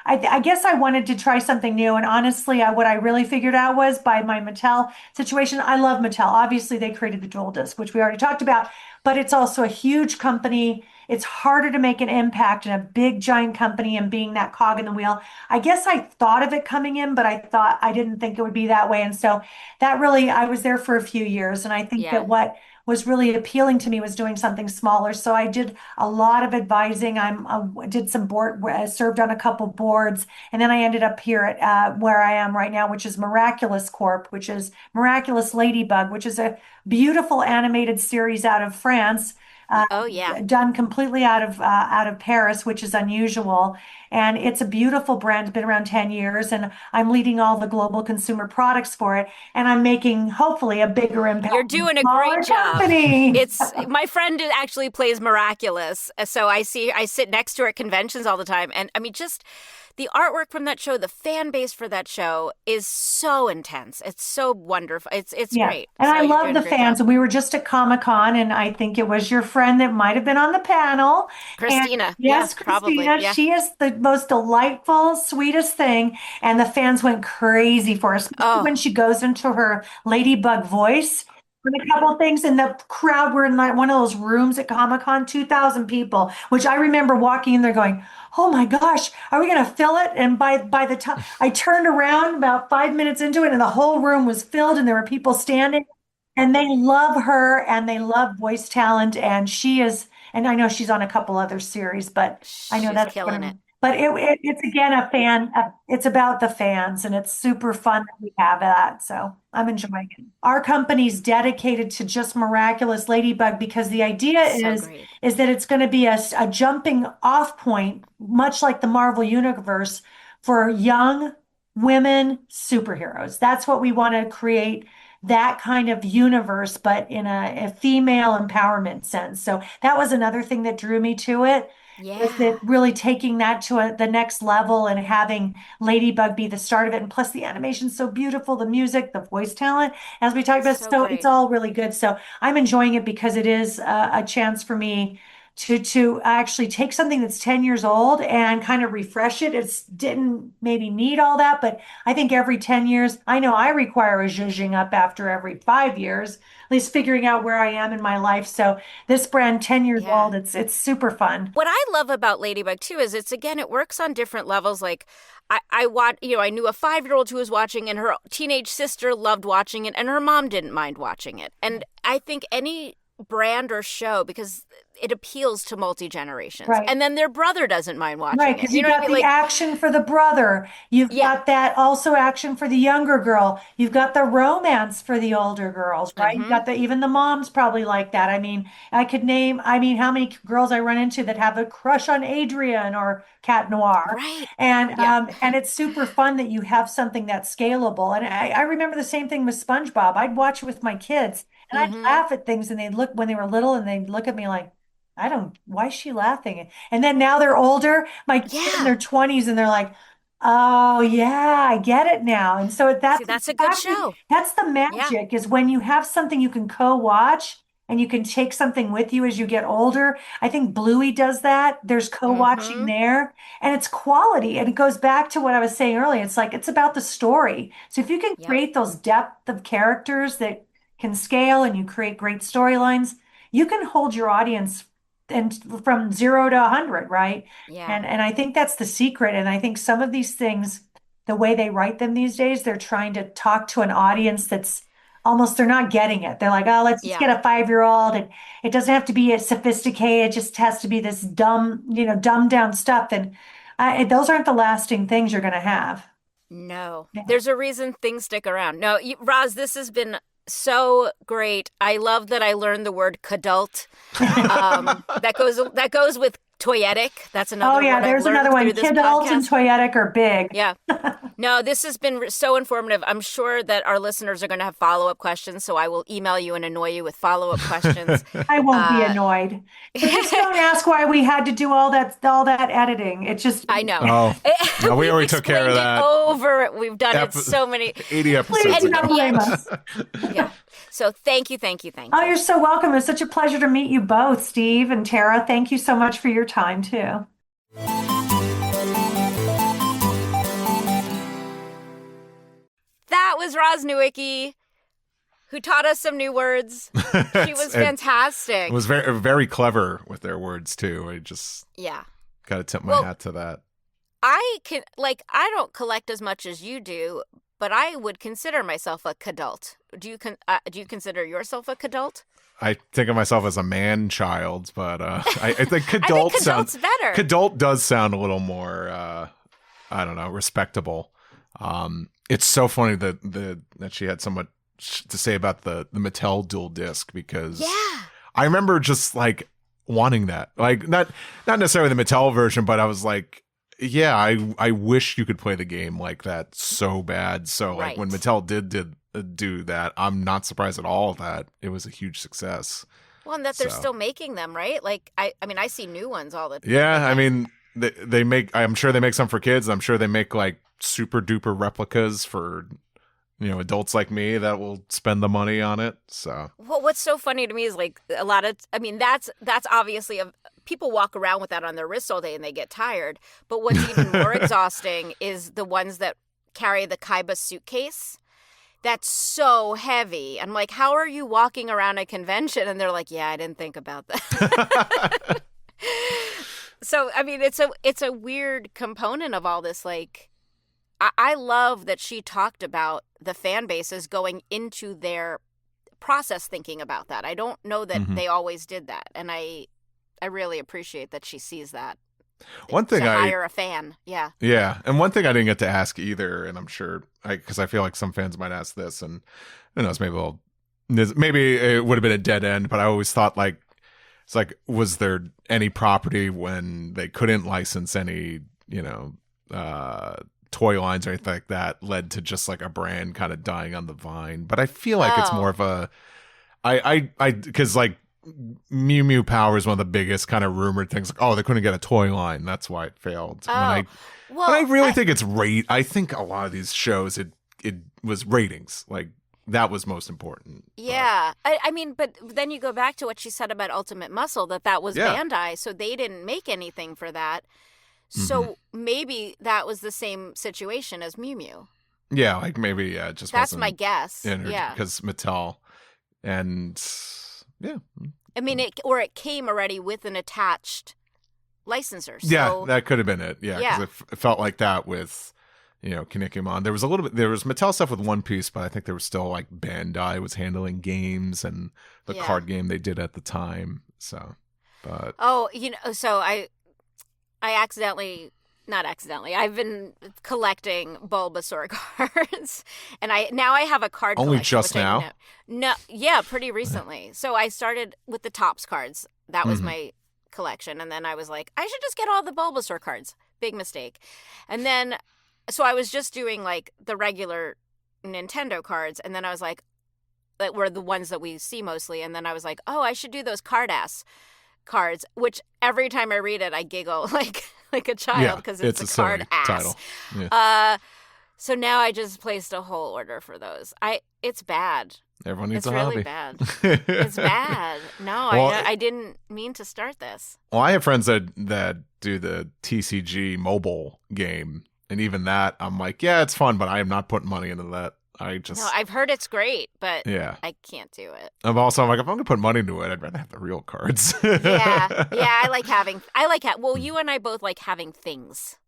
I guess I wanted to try something new. And honestly, what I really figured out was, by my Mattel situation, I love Mattel. Obviously, they created the dual disc, which we already talked about, but it's also a huge company. It's harder to make an impact in a big, giant company and being that cog in the wheel. I guess I thought of it coming in, but I didn't think it would be that way. And so I was there for a few years. And I think that what was really appealing to me was doing something smaller. So I did a lot of advising. Did some served on a couple boards, and then I ended up here at where I am right now, which is Miraculous Corp, which is Miraculous Ladybug, which is a beautiful animated series out of France. Done completely out of Paris, which is unusual. And it's a beautiful brand, been around 10 years, and I'm leading all the global consumer products for it. And I'm making, hopefully, a bigger impact. You're doing a great job. Company. It's my friend actually plays Miraculous, so I sit next to her at conventions all the time. And I mean, just the artwork from that show, the fan base for that show is so intense. It's so wonderful. It's great. And so I love the fans. And we were just at Comic-Con, and I think it was your friend that might have been on the panel. Christina. And yes, Christina. Probably. Yeah. She is the most delightful, sweetest thing. And the fans went crazy for her, when she goes into her ladybug voice. And a couple of things, and the crowd were in like one of those rooms at Comic-Con, 2,000 people, which I remember walking in there going, oh my gosh, are we going to fill it? And by the time I turned around about 5 minutes into it, and the whole room was filled, and there were people standing, and they love her, and they love voice talent. And and I know she's on a couple other series, but I know that's killing it. But it's again it's about the fans, and it's super fun that we have that. So I'm enjoying it. Our company's dedicated to just Miraculous Ladybug, because the idea is that it's going to be a jumping off point, much like the Marvel Universe, for young women superheroes. That's what we want to create, that kind of universe, but in a female empowerment sense. So that was another thing that drew me to it. Is that really taking that to the next level, and having Ladybug be the start of it. And plus the animation's so beautiful, the music, the voice talent, as we talked about. So it's all really good. So I'm enjoying it, because it is a chance for me to actually take something that's 10 years old and kind of refresh it. It didn't maybe need all that, but I think every 10 years, I know I require a zhuzhing up after every 5 years, at least figuring out where I am in my life. So this brand, 10 years old, it's super fun. What I love about Ladybug too is it works on different levels. Like I knew a 5-year-old who was watching, and her teenage sister loved watching it, and her mom didn't mind watching it. And I think any brand or show, because it appeals to multi-generations. Right. And then their brother doesn't mind watching Right, it. because you've got the action for the brother. You've got that also action for the younger girl. You've got the romance for the older girls, right? You've got even the moms probably like that. I mean, how many girls I run into that have a crush on Adrian or Cat Noir. Right. And it's super fun that you have something that's scalable. And I remember the same thing with SpongeBob. I'd watch it with my kids, and I'd laugh at things, and they'd look, when they were little, and they'd look at me like, why is she laughing? And then now they're older, my kids in their 20s, and they're like, oh yeah, I get it now. And so that's a good show. That's the magic, is when you have something you can co-watch, and you can take something with you as you get older. I think Bluey does that. There's co-watching there, and it's quality. And it goes back to what I was saying earlier. It's like, it's about the story. So if you can create those depth of characters that can scale, and you create great storylines, you can hold your audience and from 0 to 100, right? Yeah. And I think that's the secret. And I think some of these things, the way they write them these days, they're trying to talk to an audience that's almost, they're not getting it. They're like, oh, let's just get a 5-year-old, and it doesn't have to be as sophisticated. It just has to be this dumbed down stuff. And those aren't the lasting things you're going to have. No, there's a reason things stick around. No, Roz, this has been so great. I love that I learned the word cadult. That goes with toyetic. That's another word. Oh yeah, there's another one. Kidult and toyetic are big. Yeah. No, this has been so informative. I'm sure that our listeners are going to have follow-up questions, so I will email you and annoy you with follow-up questions. I won't be annoyed. But just don't ask why we had to do all that editing. It just I know. Oh, no, we already took care of that. We've done it so many 80 episodes. Please do not blame us. Yeah. So thank you. Oh, you're so welcome. It's such a pleasure to meet you both, Steve and Tara. Thank you so much for your time too. That was Roz Nowicki, who taught us some new words. She was fantastic. It was very, very clever with their words too. I just got to tip my hat to that. I don't collect as much as you do, but I would consider myself a cadult. Do you consider yourself a cadult? I think of myself as a man child, but I think cadult sounds better. Cadult does sound a little more, I don't know, respectable. It's so funny that she had so much to say about the Mattel dual disc, because I remember just like wanting that, like not necessarily the Mattel version, but I was like, yeah, I wish you could play the game like that so bad. So like when Mattel did do that, I'm not surprised at all that it was a huge success. Well, and that they're still making them, right? Like I mean, I see new ones all the time. Yeah, I mean, they make. I'm sure they make some for kids. I'm sure they make like super duper replicas for adults like me that will spend the money on it. So well, what's so funny to me is like a lot of. I mean, that's obviously people walk around with that on their wrists all day and they get tired. But what's even more exhausting is the ones that carry the Kaiba suitcase. That's so heavy. I'm like, how are you walking around a convention? And they're like, yeah, I didn't think about that. So, I mean, it's a weird component of all this. Like, I love that she talked about the fan bases going into their process thinking about that. I don't know that they always did that. And I really appreciate that she sees that. One thing hire a fan. Yeah. Yeah. And one thing I didn't get to ask either, and I'm sure because I feel like some fans might ask this, and who knows, maybe it would have been a dead end, but I always thought like, it's like, was there any property when they couldn't license any, toy lines or anything like that led to just like a brand kind of dying on the vine? But I feel like it's more of a, because like, Mew Mew Power is one of the biggest kind of rumored things. Like, oh, they couldn't get a toy line. That's why it failed. I think it's rate. I think a lot of these shows, it was ratings. Like that was most important. Yeah. I mean, but then you go back to what she said about Ultimate Muscle, that was Bandai. So they didn't make anything for that. So maybe that was the same situation as Mew Mew. Yeah. Like maybe, just that's my guess. Because Mattel and... Yeah. I mean, it came already with an attached licensor. So... Yeah, that could have been it. Yeah, because it felt like that with, Kinnikuman. There was Mattel stuff with One Piece, but I think there was still like Bandai was handling games and the card game they did at the time. So, but so I not accidentally. I've been collecting Bulbasaur cards, and now I have a card only collection. Just now? No, yeah, pretty recently. So I started with the Topps cards. That was my collection, and then I was like, I should just get all the Bulbasaur cards. Big mistake. And then, so I was just doing like the regular Nintendo cards, and then I was like, that were the ones that we see mostly, and then I was like, oh, I should do those card-ass cards, which every time I read it, I giggle like a child because it's a card ass title. Yeah. So now I just placed a whole order for those. It's bad. Everyone needs it's a really hobby. Bad. It's bad. No, I didn't mean to start this. Well, I have friends that do the TCG mobile game, and even that, I'm like, yeah, it's fun, but I am not putting money into that. No, I've heard it's great, but yeah, I can't do it. I'm like, if I'm going to put money into it, I'd rather have the real cards. Yeah, well, you and I both like having things.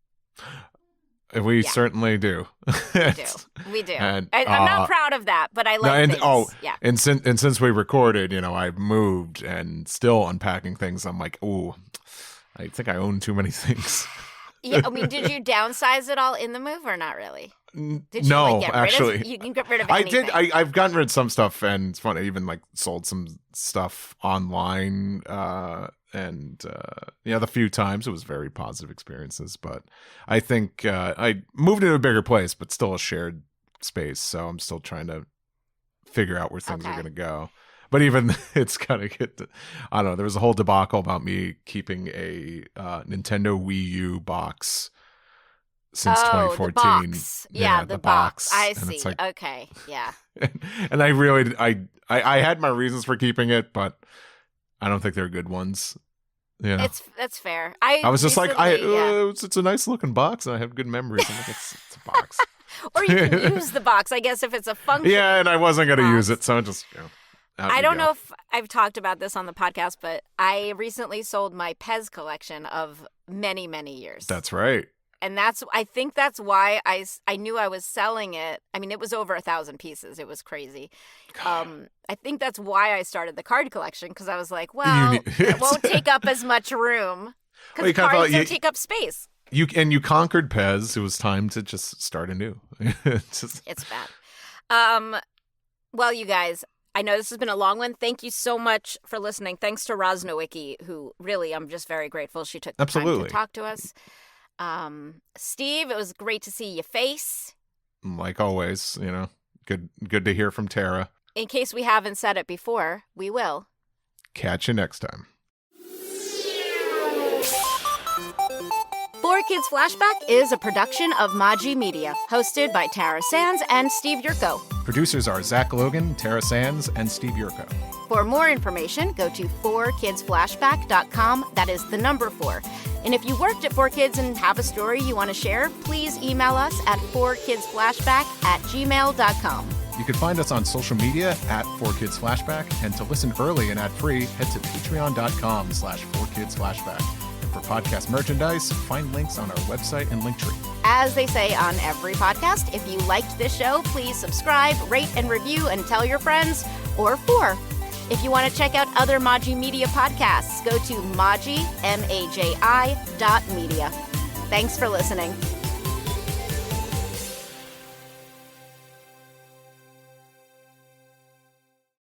We certainly do. We do. And, I'm not proud of that, but I like things. Yeah. And since we recorded, I've moved and still unpacking things. I'm like, ooh, I think I own too many things. Yeah, I mean, did you downsize it all in the move or not really? Did you, no, get actually, you can get rid of I anything. did. I've gotten rid of some stuff, and it's funny. I even sold some stuff online, and the few times it was very positive experiences. But I think I moved into a bigger place, but still a shared space. So I'm still trying to figure out where things are going to go. But even it's gonna get. I don't know. There was a whole debacle about me keeping a Nintendo Wii U box since 2014. The box. Yeah, the box. I and see. Okay, yeah. And I really, I had my reasons for keeping it, but I don't think they're good ones. Yeah, that's fair. I was just it's a nice looking box, and I have good memories. I'm like, it's a box. Or you can use the box, I guess, if it's a function. Yeah, and I wasn't going to use it, so I just. I don't know if I've talked about this on the podcast, but I recently sold my Pez collection of many, many years. That's right. And I think that's why I knew I was selling it. I mean, it was over 1,000 pieces. It was crazy. I think that's why I started the card collection, because I was like, well, it won't take up as much room because cards don't take up space. You conquered Pez. It was time to just start anew. It's bad. Well, you guys, I know this has been a long one. Thank you so much for listening. Thanks to Roz Nowicki, who really, I'm just very grateful she took the time to talk to us. Steve, it was great to see your face. Like always, good to hear from Tara. In case we haven't said it before, we will. Catch you next time. 4Kids Flashback is a production of Maji Media, hosted by Tara Sands and Steve Yurko. Producers are Zach Logan, Tara Sands, and Steve Yurko. For more information, go to 4kidsflashback.com. That is the number 4. And if you worked at 4Kids and have a story you want to share, please email us at 4kidsflashback@gmail.com. You can find us on social media at 4Kids Flashback, and to listen early and ad-free, head to patreon.com/4kidsflashback. For podcast merchandise, find links on our website and Linktree. As they say on every podcast, if you liked this show, please subscribe, rate, and review, and tell your friends, or 4. If you want to check out other Maji Media podcasts, go to maji.media. Thanks for listening.